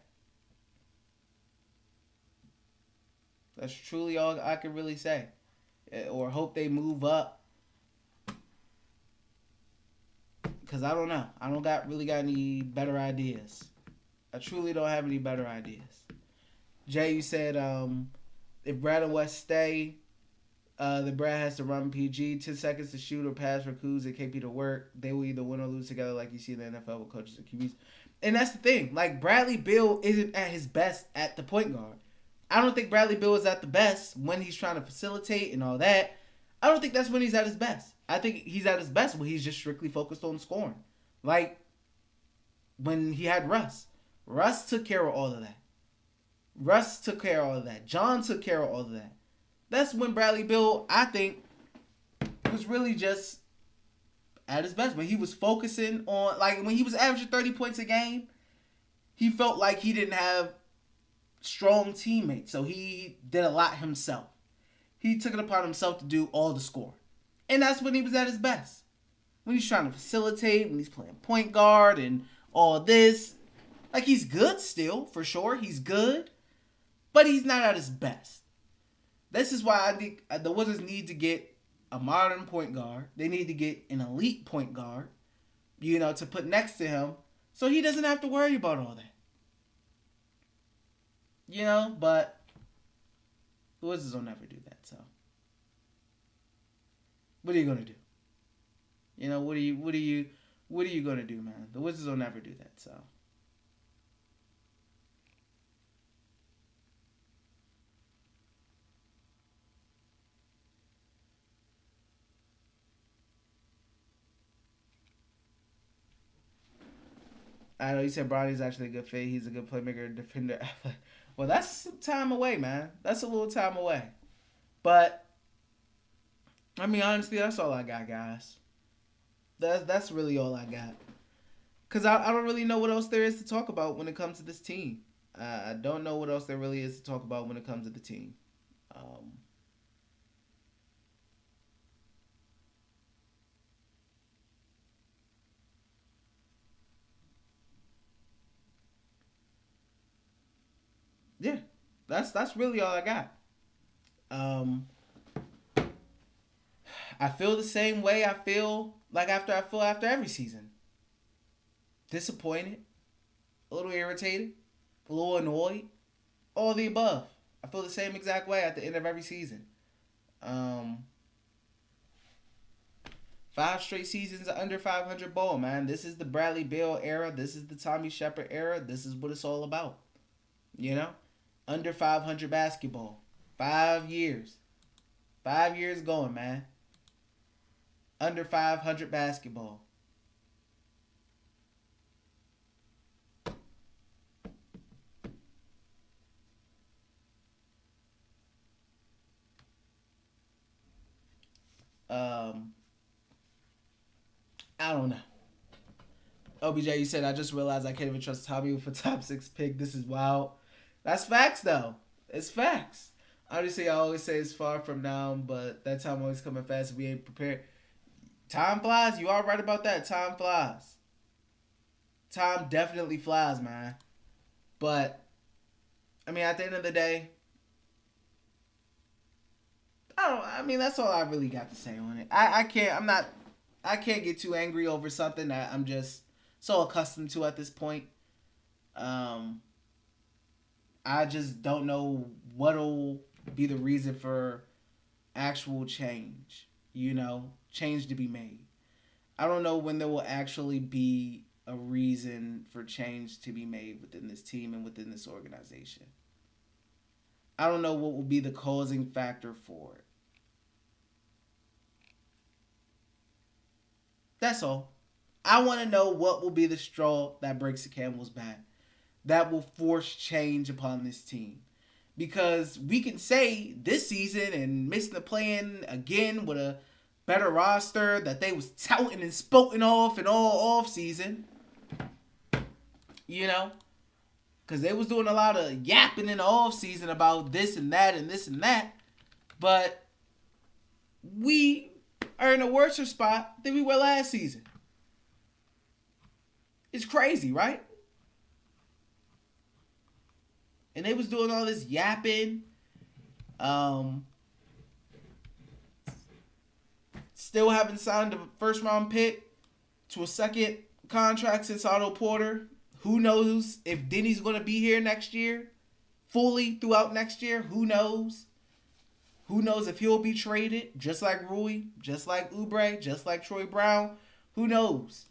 That's truly all I can really say. Or hope they move up. Because I don't know. I don't really got any better ideas. I truly don't have any better ideas. Jay, you said if Brad and West stay, then Brad has to run PG, 10 seconds to shoot or pass for Kuz and KP to work. They will either win or lose together like you see in the NFL with coaches and QBs. And that's the thing. Like, Bradley Beal isn't at his best at the point guard. I don't think Bradley Beal is at the best when he's trying to facilitate and all that. I don't think that's when he's at his best. I think he's at his best when he's just strictly focused on scoring. Like, when he had Russ. Russ took care of all of that. John took care of all of that. That's when Bradley Beal, I think, was really just at his best. When he was focusing on, like, when he was averaging 30 points a game, he felt like he didn't have strong teammates. So he did a lot himself. He took it upon himself to do all the scoring. And that's when he was at his best. When he's trying to facilitate, when he's playing point guard and all this. Like, he's good still, for sure. He's good. But he's not at his best. This is why I think the Wizards need to get a modern point guard. They need to get an elite point guard, to put next to him so he doesn't have to worry about all that. But the Wizards will never do that, so. What are you gonna do? What are you gonna do, man? The Wizards will never do that, so. I know you said Bronny's actually a good fit. He's a good playmaker, defender. Well, that's some time away, man. That's a little time away. But, I mean, honestly, that's all I got, guys. That's really all I got. Because I don't really know what else there is to talk about when it comes to this team. I don't know what else there really is to talk about when it comes to the team. Yeah, that's really all I got. I feel the same way I feel after every season. Disappointed, a little irritated, a little annoyed, all the above. I feel the same exact way at the end of every season. 5 straight seasons of under 500 ball, man. This is the Bradley Beal era. This is the Tommy Shepard era. This is what it's all about. Under 500 basketball. 5 years. 5 years going, man. Under 500 basketball. I don't know. OBJ, you said, I just realized I can't even trust Tommy with a top 6 pick. This is wild. That's facts, though. It's facts. Obviously, I always say it's far from now, but that time always coming fast. We ain't prepared. Time flies. You are right about that. Time flies. Time definitely flies, man. But I mean, at the end of the day, I mean, that's all I really got to say on it. I can't. I'm not. I can't get too angry over something that I'm just so accustomed to at this point. Um, I just don't know what'll be the reason for actual change. Change to be made. I don't know when there will actually be a reason for change to be made within this team and within this organization. I don't know what will be the causing factor for it. That's all. I want to know what will be the straw that breaks the camel's back, that will force change upon this team. Because we can say this season and missing the play-in again with a better roster that they was touting and spoting off in all off season. Because they was doing a lot of yapping in the off season about this and that and this and that. But we are in a worse spot than we were last season. It's crazy, right? And they was doing all this yapping. Still haven't signed a first round pick to a second contract since Otto Porter. Who knows if Denny's going to be here next year? Fully throughout next year? Who knows? Who knows if he'll be traded? Just like Rui, just like Oubre, just like Troy Brown. Who knows?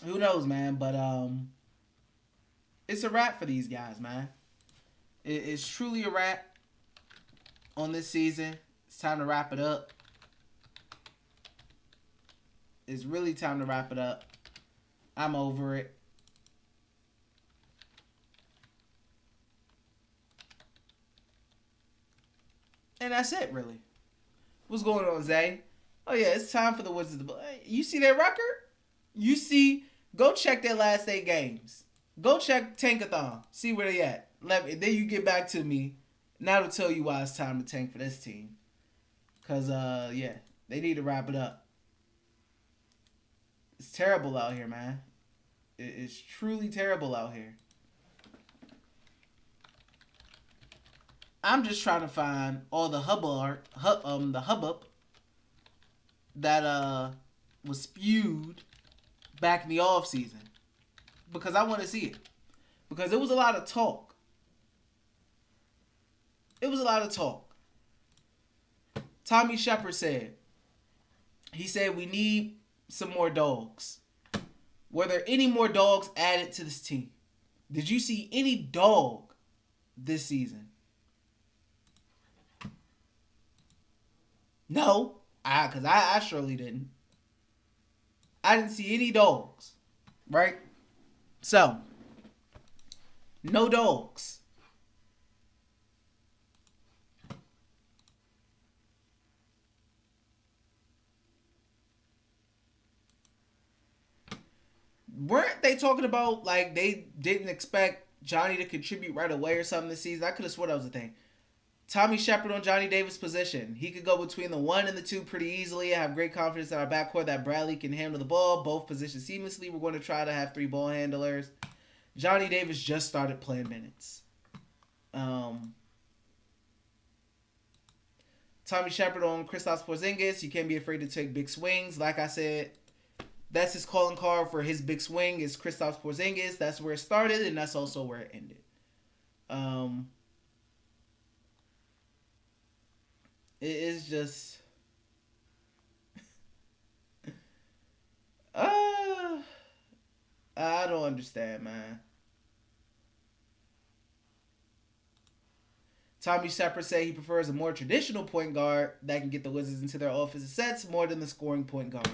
Who knows, man? But it's a wrap for these guys, man. It's truly a wrap on this season. It's time to wrap it up. It's really time to wrap it up. I'm over it. And that's it, really. What's going on, Zay? Oh, yeah, it's time for the Wizards to play. You see their record? Go check their last 8 games. Go check Tankathon. See where they at. Then you get back to me. Now to tell you why it's time to tank for this team. Because, yeah, they need to wrap it up. It's terrible out here, man. It's truly terrible out here. I'm just trying to find all the hubbub that was spewed back in the off season, because I want to see it, because it was a lot of talk. Tommy Shepard said we need some more dogs. Were there any more dogs added to this team? Did you see any dog this season? No, because I surely didn't. I didn't see any dogs, right? So, no dogs. Weren't they talking about, like, they didn't expect Johnny to contribute right away or something this season? I could have swore that was a thing. Tommy Shepard on Johnny Davis' position. He could go between the 1 and the 2 pretty easily. I have great confidence in our backcourt that Bradley can handle the ball, both positions seamlessly. We're going to try to have 3 ball handlers. Johnny Davis just started playing minutes. Tommy Shepard on Kristaps Porzingis. You can't be afraid to take big swings. Like I said, that's his calling card for his big swing is Kristaps Porzingis. That's where it started, and that's also where it ended. It is just... I don't understand, man. Tommy Shepard said he prefers a more traditional point guard that can get the Wizards into their offensive sets more than the scoring point guard.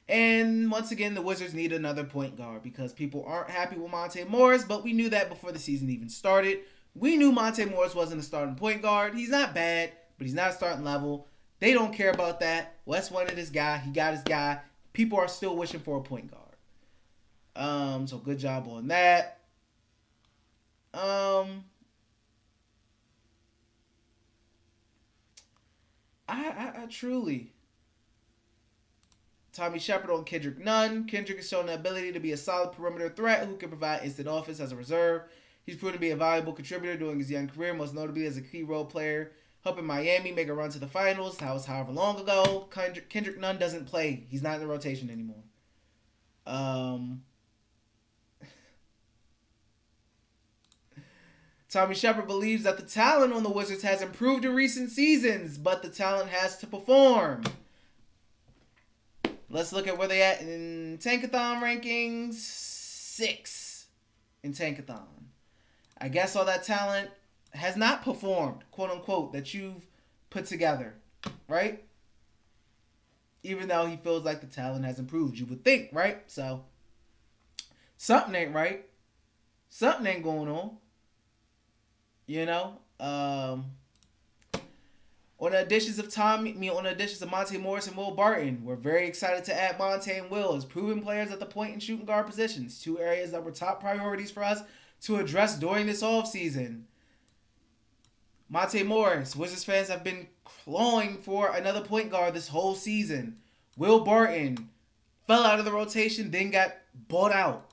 And once again, the Wizards need another point guard because people aren't happy with Monte Morris, but we knew that before the season even started. We knew Monte Morris wasn't a starting point guard. He's not bad, but he's not a starting level. They don't care about that. Wes wanted his guy. He got his guy. People are still wishing for a point guard. So good job on that. Um, I truly. Tommy Shepard on Kendrick Nunn. Kendrick has shown the ability to be a solid perimeter threat who can provide instant offense as a reserve. He's proven to be a valuable contributor during his young career, most notably as a key role player, helping Miami make a run to the finals. That was however long ago. Kendrick Nunn doesn't play. He's not in the rotation anymore. Tommy Shepard believes that the talent on the Wizards has improved in recent seasons, but the talent has to perform. Let's look at where they at in Tankathon rankings. 6 in Tankathon. I guess all that talent has not performed, quote unquote, that you've put together, right? Even though he feels like the talent has improved, you would think, right? So something ain't right. Something ain't going on. You know? On the additions of Monte Morris and Will Barton, we're very excited to add Monte and Will as proven players at the point and shooting guard positions, 2 areas that were top priorities for us to address during this offseason. Monte Morris, Wizards fans have been clawing for another point guard this whole season. Will Barton fell out of the rotation, then got bought out.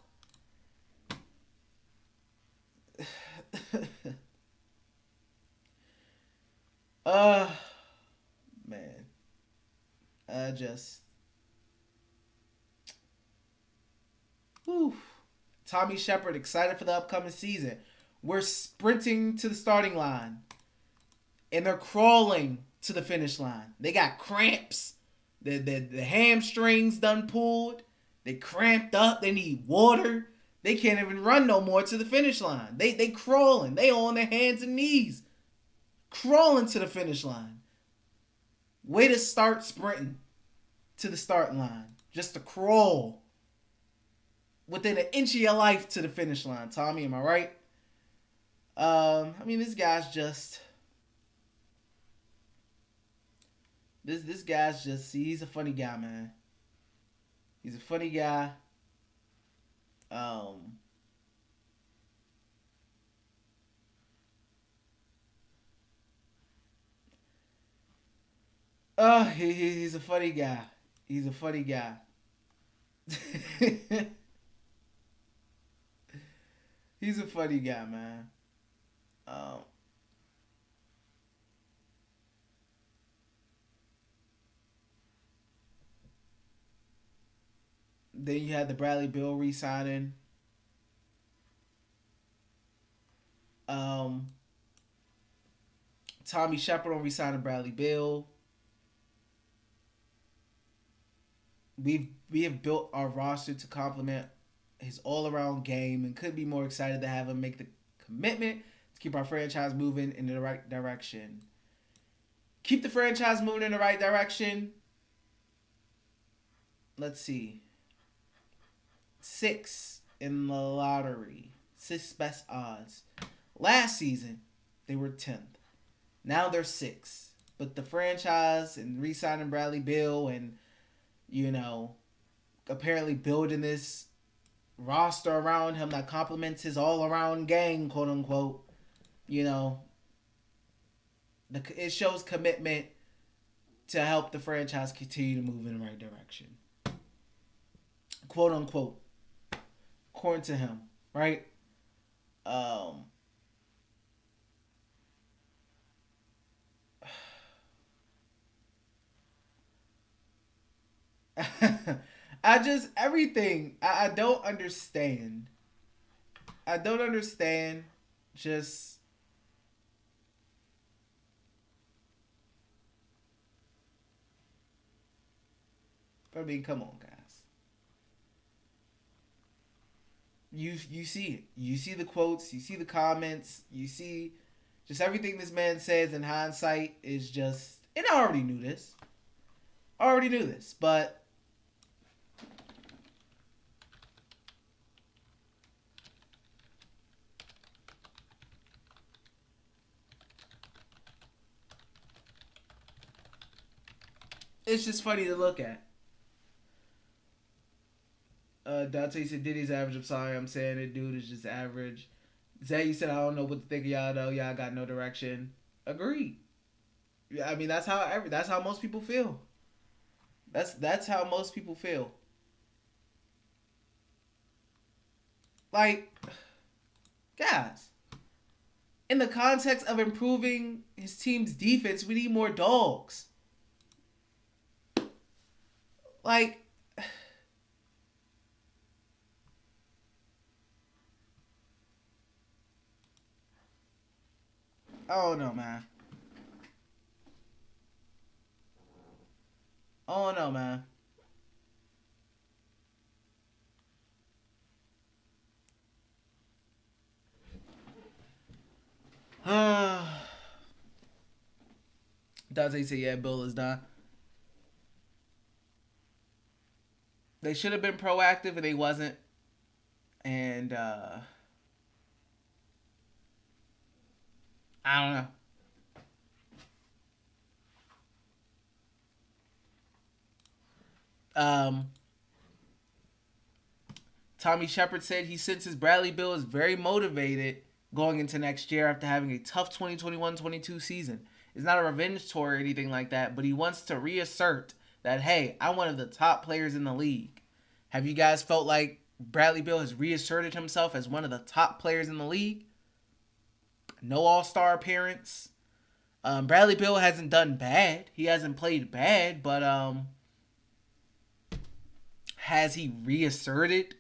Man. Whew. Tommy Shepard excited for the upcoming season. We're sprinting to the starting line. And they're crawling to the finish line. They got cramps. The hamstrings done pulled. They cramped up. They need water. They can't even run no more to the finish line. They crawling. They on their hands and knees. Crawling to the finish line. Way to start sprinting to the starting line. Just to crawl within an inch of your life to the finish line. Tommy, am I right? I mean, this guy's just... This guy's just... See, he's a funny guy, man. He's a funny guy. He's a funny guy. He's a funny guy. He's a funny guy, man. Then you had the Bradley Beal re-signing. Tommy Shepard on re-signing Bradley Beal. We have built our roster to complement his all-around game and could be more excited to have him make the commitment to keep our franchise moving in the right direction. Keep the franchise moving in the right direction. Let's see. 6 in the lottery. 6 best odds. Last season, they were 10th. Now they're 6th. But the franchise and re-signing Bradley Beal and, you know, apparently building this roster around him that complements his all-around game, quote-unquote, you know, it shows commitment to help the franchise continue to move in the right direction. Quote-unquote. According to him, right? I don't understand. I don't understand. Just I mean, come on, guys. You see it. You see the quotes. You see the comments. You see just everything this man says in hindsight is just... And I already knew this. But... It's just funny to look at. Dante said Diddy's average. I'm sorry, I'm saying it. Dude is just average. Zay, you said I don't know what to think of y'all though. Y'all got no direction. Agreed. Yeah, I mean that's how most people feel. That's how most people feel. Like, guys, in the context of improving his team's defense, we need more dogs. Like, oh no, man. Oh no, man. Dante said, "Yeah, Bill is done." They should have been proactive, and they wasn't. And I don't know. Tommy Shepard said he senses Bradley Beal is very motivated going into next year after having a tough 2021-22 season. It's not a revenge tour or anything like that, but he wants to reassert that, hey, I'm one of the top players in the league. Have you guys felt like Bradley Beal has reasserted himself as one of the top players in the league? No All-Star appearance. Bradley Beal hasn't done bad. He hasn't played bad, but has he reasserted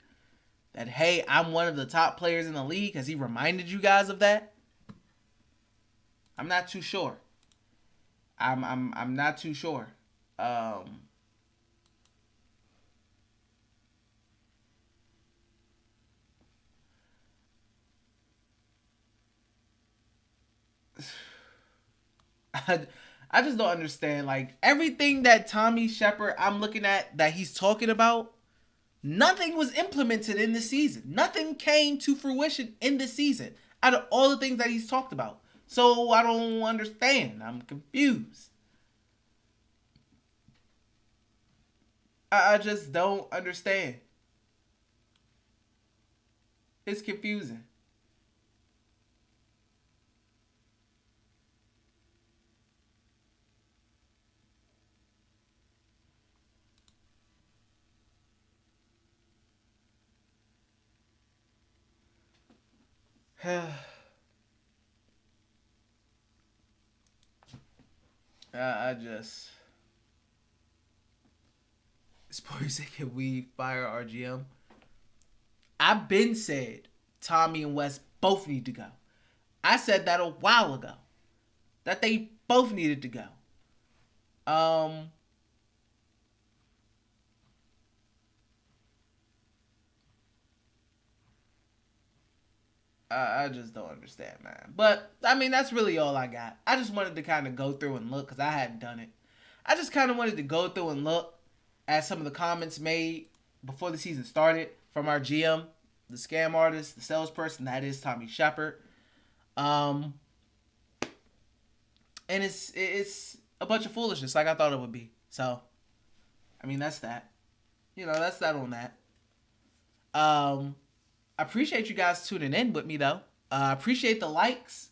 that, hey, I'm one of the top players in the league? Has he reminded you guys of that? I'm not too sure. I'm not too sure. I just don't understand. Like, everything that Tommy Shepard I'm looking at that he's talking about, nothing was implemented in the season. Nothing came to fruition in the season out of all the things that he's talked about. So I don't understand. I'm confused. I just don't understand. It's confusing. I just. Sports say, can we fire our GM? I've been said Tommy and Wes both need to go. I said that a while ago. That they both needed to go. I just don't understand, man. But, I mean, that's really all I got. I just wanted to kind of go through and look because I hadn't done it. I just kind of wanted to go through and look at some of the comments made before the season started from our GM, the scam artist, the salesperson, that is Tommy Shepard. And it's a bunch of foolishness like I thought it would be. So, I mean, that's that. That's that on that. I appreciate you guys tuning in with me, though. I appreciate the likes.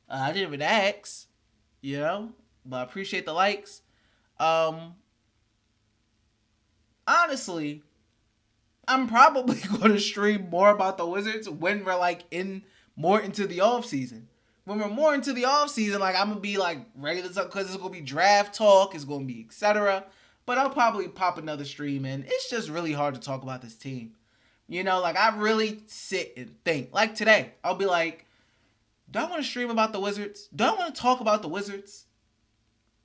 I didn't even ask, but I appreciate the likes. Honestly, I'm probably going to stream more about the Wizards when we're like more into the off season. When we're more into the off season, like I'm gonna be like ready to talk because it's gonna be draft talk, it's gonna be etc. But I'll probably pop another stream in. It's just really hard to talk about this team. Like I really sit and think. Like today, I'll be like, do I want to stream about the Wizards? Do I want to talk about the Wizards?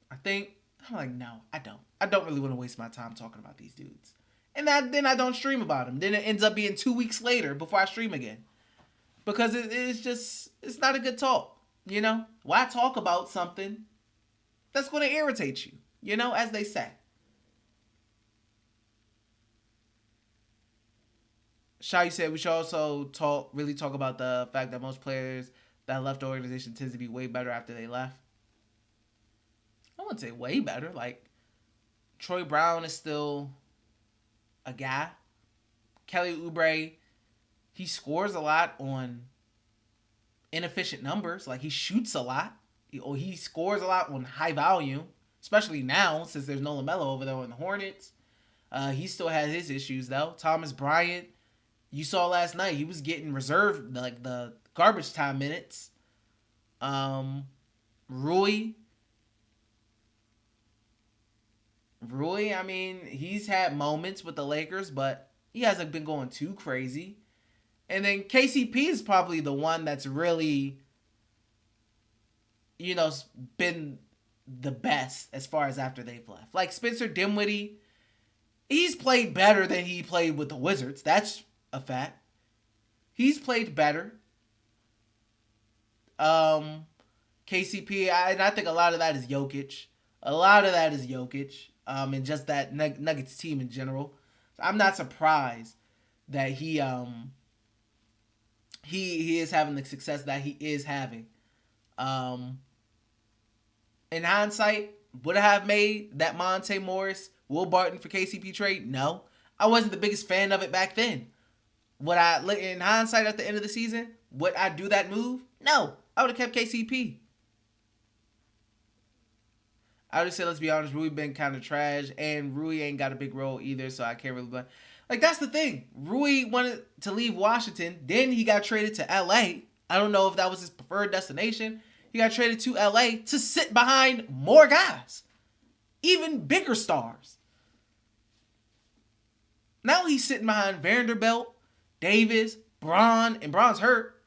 I'm like, no, I don't. I don't really want to waste my time talking about these dudes. And then I don't stream about them. Then it ends up being 2 weeks later before I stream again. Because it's not a good talk. Why talk about something that's going to irritate you? As they say. Shai said we should also talk about the fact that most players that left the organization tends to be way better after they left. I wouldn't say way better. Like, Troy Brown is still a guy. Kelly Oubre, he scores a lot on inefficient numbers. Like, he shoots a lot, or he scores a lot on high volume, especially now since there's no LaMelo over there in the Hornets. He still has his issues though. Thomas Bryant, you saw last night, he was getting reserved like the garbage time minutes. Rui, I mean, he's had moments with the Lakers, but he hasn't been going too crazy. And then KCP is probably the one that's really, been the best as far as after they've left. Like Spencer Dinwiddie, he's played better than he played with the Wizards. That's a fact. He's played better. KCP, and I think a lot of that is Jokic. And just that Nuggets team in general. So I'm not surprised that he is having the success that he is having. In hindsight, would I have made that Monte Morris, Will Barton for KCP trade? No. I wasn't the biggest fan of it back then. In hindsight at the end of the season, would I do that move? No. I would have kept KCP. I would say, let's be honest, Rui been kind of trash, and Rui ain't got a big role either, so I can't really blame. Like, that's the thing. Rui wanted to leave Washington, then he got traded to LA. I don't know if that was his preferred destination. He got traded to LA to sit behind more guys, even bigger stars. Now he's sitting behind Vanderbilt, Davis, Bron, and Bron's hurt.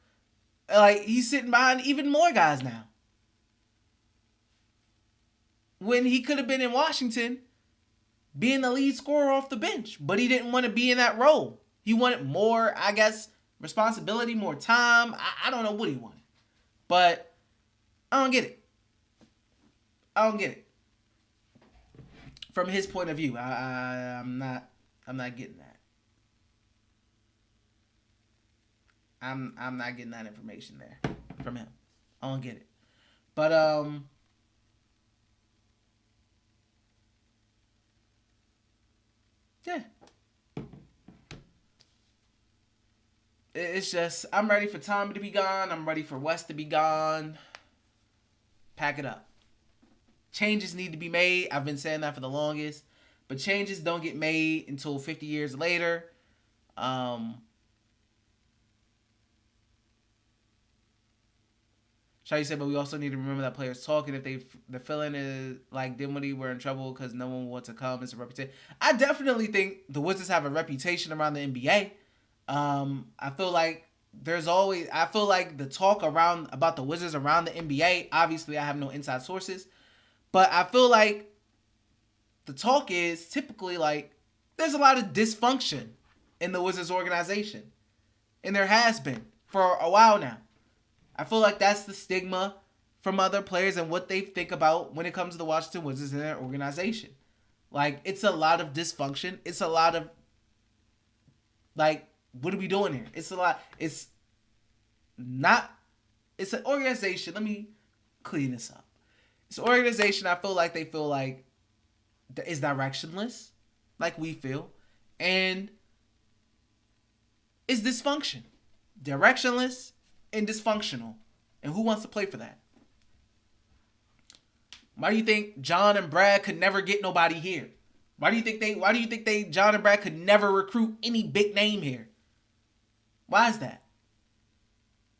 Like, he's sitting behind even more guys now. When he could have been in Washington being the lead scorer off the bench, but he didn't want to be in that role. He wanted more, I guess, responsibility, more time. I don't know what he wanted, but I don't get it. From his point of view, I'm not getting that. I'm not getting that information there from him. I don't get it. But yeah. It's just, I'm ready for Tommy to be gone. I'm ready for West to be gone. Pack it up. Changes need to be made. I've been saying that for the longest. But changes don't get made until 50 years later. Shawty said, but we also need to remember that players talking. If the feeling is like Dinwiddie, we're in trouble because no one wants to come. It's a reputation. I definitely think the Wizards have a reputation around the NBA. I feel like the talk about the Wizards around the NBA, obviously I have no inside sources, but I feel like the talk is typically like there's a lot of dysfunction in the Wizards organization. And there has been for a while now. I feel like that's the stigma from other players and what they think about when it comes to the Washington Wizards and their organization. Like, it's a lot of dysfunction. It's a lot of, like, what are we doing here? It's a lot. It's an organization. Let me clean this up. It's an organization I feel like is directionless, like we feel, and is dysfunction. Directionless and dysfunctional. And who wants to play for that? Why do you think John and Brad could never get nobody here? Why do you think John and Brad could never recruit any big name here? Why is that?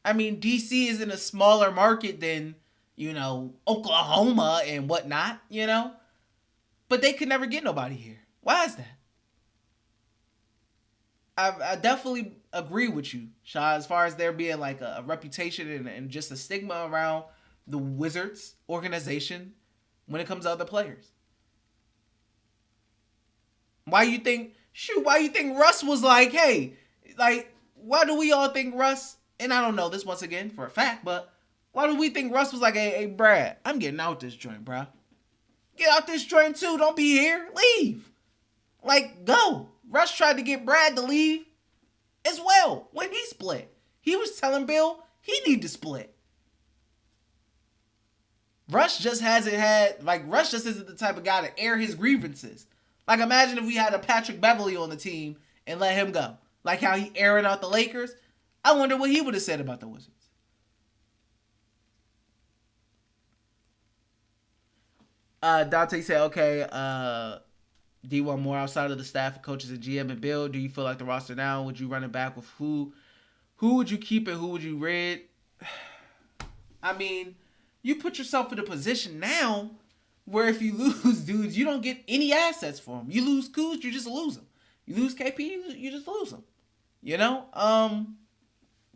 I mean, DC is in a smaller market than, Oklahoma and whatnot, But they could never get nobody here. Why is that? I definitely agree with you, Shaw, as far as there being like a reputation and just a stigma around the Wizards organization when it comes to other players. Why you think Russ was like, hey, like, why do we all think Russ, and I don't know this once again for a fact, but why do we think Russ was like, hey, Brad, I'm getting out this joint, bro. Get out this joint too. Don't be here. Leave. Like, go. Russ tried to get Brad to leave as well when he split. He was telling Bill he need to split. Russ just isn't the type of guy to air his grievances. Like, imagine if we had a Patrick Beverley on the team and let him go. Like how he airing out the Lakers. I wonder what he would have said about the Wizards. Dante said, okay, do you want more outside of the staff of coaches and GM and Bill? Do you feel like the roster now? Would you run it back with who? Who would you keep and who would you rid? I mean, you put yourself in a position now where if you lose dudes, you don't get any assets for them. You lose Kuz, you just lose them. You lose KP, you just lose them. You know? I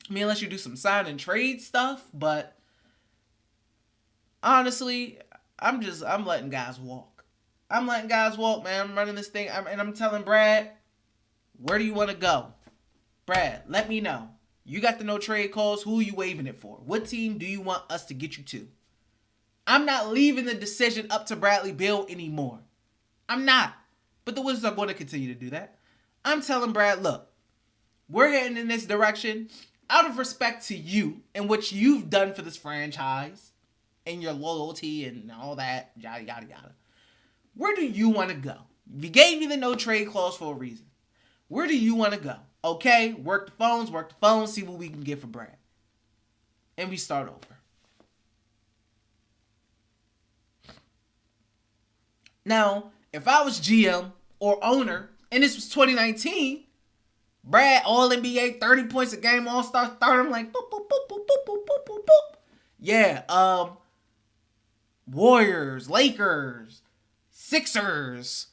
mean, unless you do some sign and trade stuff, but honestly, I'm letting guys walk. I'm letting guys walk, man. I'm running this thing, and I'm telling Brad, where do you want to go? Brad, let me know. You got the no trade calls. Who are you waving it for? What team do you want us to get you to? I'm not leaving the decision up to Bradley Beal anymore. I'm not. But the Wizards are going to continue to do that. I'm telling Brad, look, we're heading in this direction out of respect to you and what you've done for this franchise and your loyalty and all that, yada, yada, yada. Where do you want to go? We gave you the no trade clause for a reason. Where do you want to go? Okay, work the phones, see what we can get for Brad. And we start over. Now, if I was GM or owner, and this was 2019, Brad, All-NBA, 30 points a game, All-Star starter, I'm like, boop, boop, boop, boop, boop, boop, boop, boop, boop. Yeah, Warriors, Lakers, Sixers,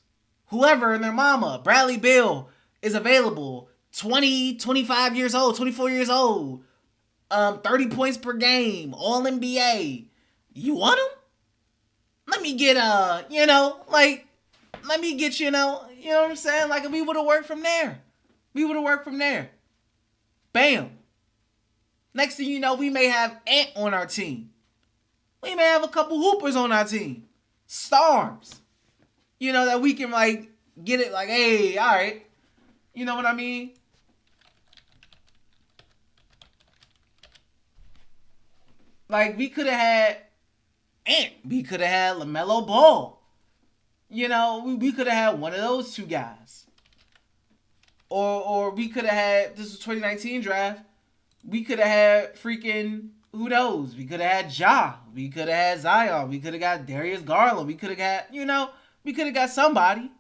whoever and their mama, Bradley Beal is available, 20, 25 years old, 24 years old, 30 points per game, All-NBA. You want him? Let me get, let me get, you know what I'm saying? Like, we would have worked from there. Bam. Next thing you know, we may have Ant on our team. We may have a couple hoopers on our team. Stars. You know, that we can, like, get it, like, hey, all right. You know what I mean? Like, we could have had Ant. We could have had LaMelo Ball. You know, we could have had one of those two guys. Or we could have had, this was 2019 draft, we could have had freaking, who knows? We could have had Ja. We could have had Zion. We could have got Darius Garland. We could have got, we could have got somebody.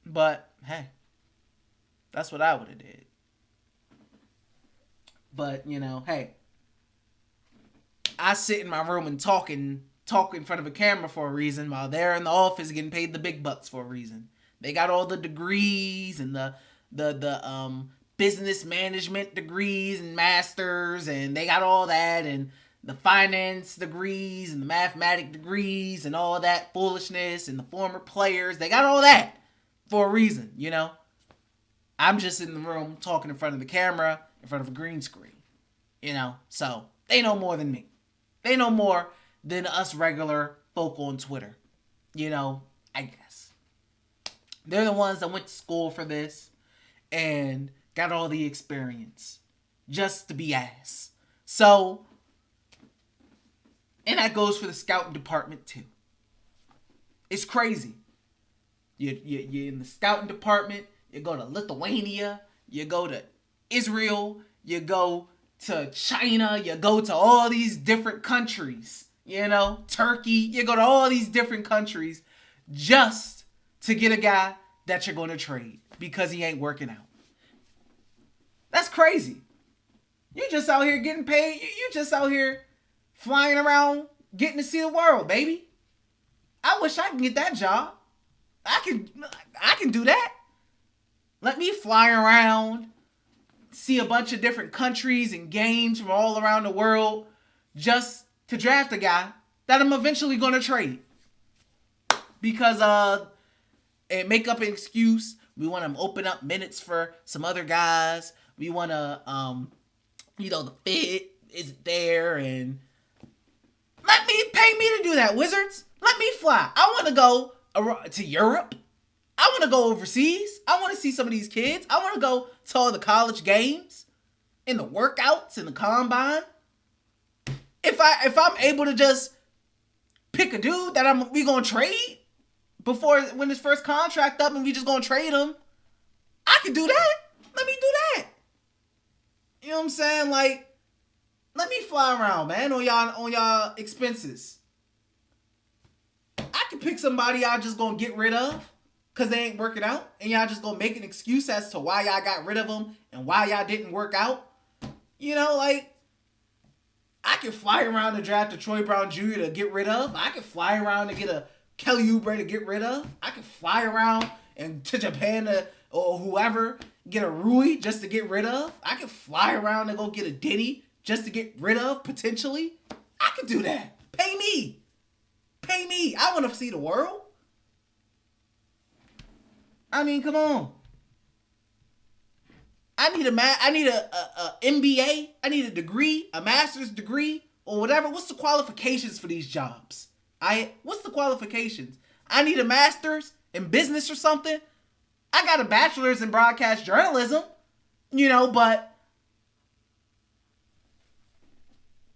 But, hey, that's what I would have did. But, hey, I sit in my room and talk in front of a camera for a reason, while they're in the office getting paid the big bucks for a reason. They got all the degrees and the business management degrees and masters, and they got all that, and the finance degrees and the mathematic degrees and all that foolishness, and the former players. They got all that for a reason, I'm just in the room talking in front of the camera, in front of a green screen, So they know more than me. They know more than us regular folk on Twitter, I guess. They're the ones that went to school for this and got all the experience just to be ass. So, and that goes for the scouting department too. It's crazy. You're in the scouting department. You go to Lithuania. You go to Israel. You go to China. You go to all these different countries. Turkey. You go to all these different countries just to get a guy that you're going to trade because he ain't working out. That's crazy. You just out here getting paid. You just out here flying around getting to see the world, baby. I wish I could get that job. I can do that. Let me fly around, see a bunch of different countries and games from all around the world just to draft a guy that I'm eventually going to trade. Because and make up an excuse. We want to open up minutes for some other guys. We want to, the fit is there, and pay me to do that, Wizards. Let me fly. I want to go to Europe. I want to go overseas. I want to see some of these kids. I want to go to all the college games and the workouts and the combine. If I'm able to just pick a dude that we gonna trade when his first contract up and we just gonna trade him, I can do that. Let me do that. You know what I'm saying? Like, let me fly around, man, on y'all expenses. I can pick somebody y'all just gonna get rid of because they ain't working out, and y'all just gonna make an excuse as to why y'all got rid of them and why y'all didn't work out. You know, like, I can fly around to draft a Troy Brown Jr. to get rid of. I can fly around to get a Kelly Oubre to get rid of. I can fly around and to Japan or whoever, get a Rui just to get rid of. I can fly around and go get a Diddy just to get rid of, potentially. I could do that. Pay me. Pay me. I want to see the world. I mean, come on. I need a MBA. I need a degree, a master's degree, or whatever. What's the qualifications for these jobs? What's the qualifications? I need a master's in business or something. I got a bachelor's in broadcast journalism, but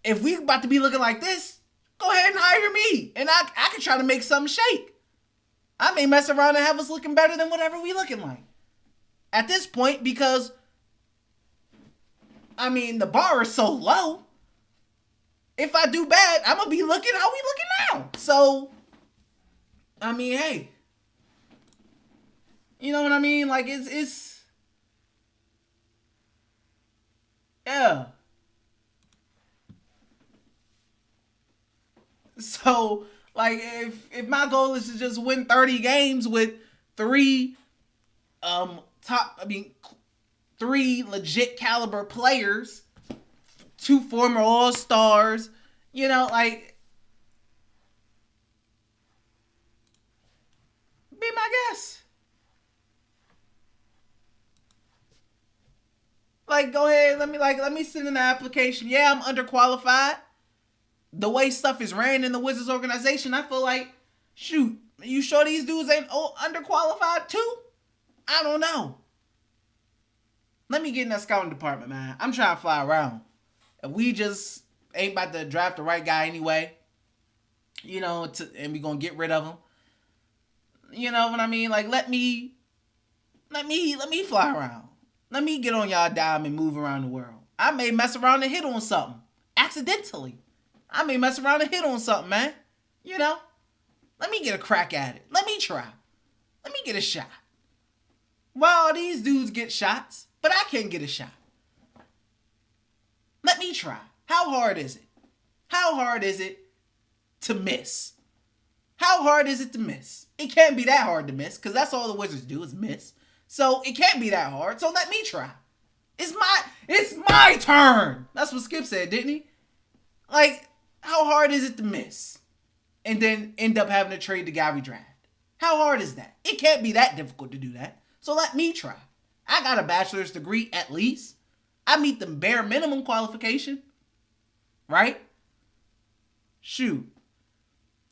if we about to be looking like this, go ahead and hire me, and I can try to make something shake. I may mess around and have us looking better than whatever we looking like at this point, because I mean, the bar is so low. If I do bad, I'm going to be looking how we looking now. So, I mean, hey. You know what I mean? Like, it's yeah. So, like, if my goal is to just win 30 games with three legit caliber players, 2 former All-Stars, like, be my guest. Like, go ahead, let me send in the application. Yeah, I'm underqualified. The way stuff is ran in the Wizards organization, I feel like, shoot, you sure these dudes ain't underqualified too? I don't know. Let me get in that scouting department, man. I'm trying to fly around. And we just ain't about to draft the right guy anyway. And we gonna get rid of him. You know what I mean? Like, let me fly around. Let me get on y'all dime and move around the world. I may mess around and hit on something. Accidentally. I may mess around and hit on something, man. Let me get a crack at it. Let me try. Let me get a shot. Well, these dudes get shots, but I can't get a shot. Let me try. How hard is it? How hard is it to miss? How hard is it to miss? It can't be that hard to miss, because that's all the Wizards do is miss. So it can't be that hard. So let me try. It's my turn. That's what Skip said, didn't he? Like, how hard is it to miss? And then end up having to trade the guy we draft. How hard is that? It can't be that difficult to do that. So let me try. I got a bachelor's degree at least. I meet the bare minimum qualification. Right? Shoot.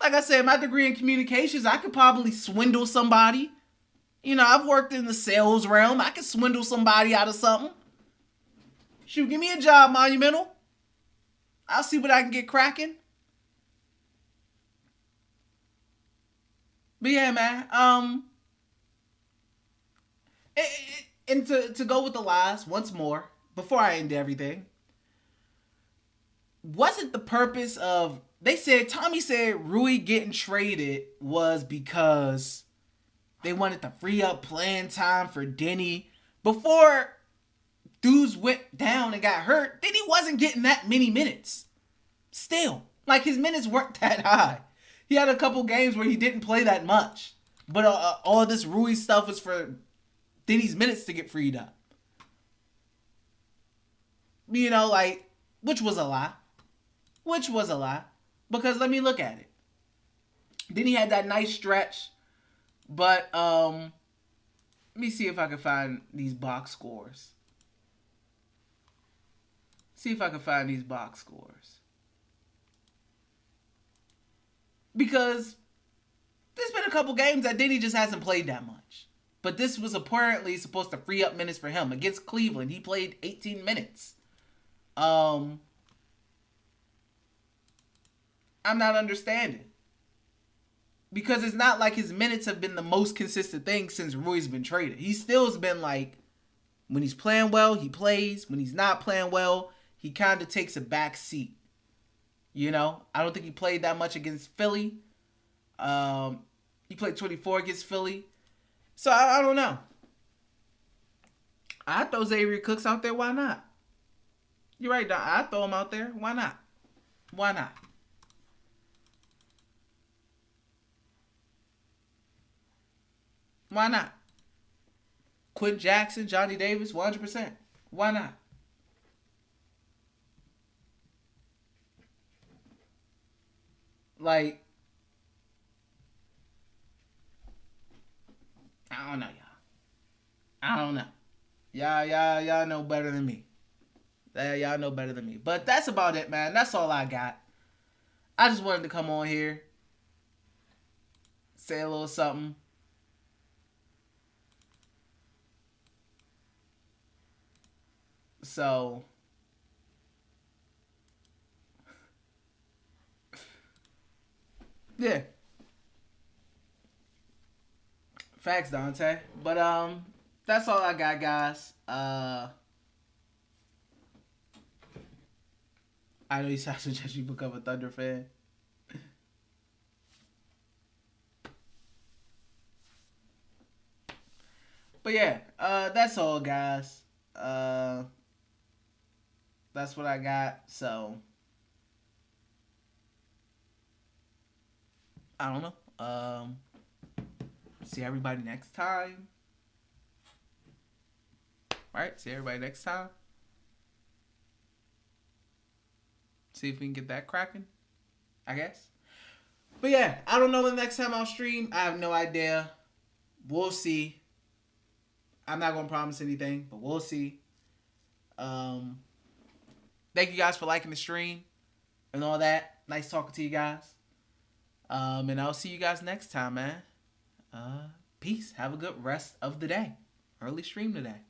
Like I said, my degree in communications, I could probably swindle somebody. I've worked in the sales realm. I could swindle somebody out of something. Shoot, give me a job, Monumental. I'll see what I can get cracking. But yeah, man. And to go with the lies once more, before I end everything, wasn't the purpose of, Tommy said Rui getting traded was because they wanted to free up playing time for Denny. Before dudes went down and got hurt, Denny wasn't getting that many minutes. Still, like, his minutes weren't that high. He had a couple games where he didn't play that much. But all this Rui stuff was for Denny's minutes to get freed up. Which was a lie. Because let me look at it. Denny had that nice stretch. But, let me see if I can find these box scores. Because there's been a couple games that Denny just hasn't played that much. But this was apparently supposed to free up minutes for him. Against Cleveland, he played 18 minutes. I'm not understanding. Because it's not like his minutes have been the most consistent thing since Rui's been traded. He still has been like When he's playing well, he plays. When he's not playing well, he kind of takes a back seat. You know, I don't think he played that much against Philly. He played 24 against Philly. So I don't know. I'd throw Xavier Cooks out there. Why not? You're right, Don. I'd throw him out there. Why not? Why not? Why not? Quentin Jackson, Johnny Davis, 100%. Why not? Like, I don't know, y'all. I don't know. Y'all know better than me. Y'all know better than me. But that's about it, man. That's all I got. I just wanted to come on here, say a little something. So, yeah. Facts, Dante. But that's all I got, guys. I know you suggest you become a Thunder fan. But yeah, that's all, guys. That's what I got. So I don't know. See everybody next time. Right? See everybody next time. See if we can get that cracking, I guess. But yeah, I don't know when the next time I'll stream. I have no idea. We'll see. I'm not going to promise anything, but we'll see. Thank you guys for liking the stream and all that. Nice talking to you guys. And I'll see you guys next time, man. Peace. Have a good rest of the day. Early stream today.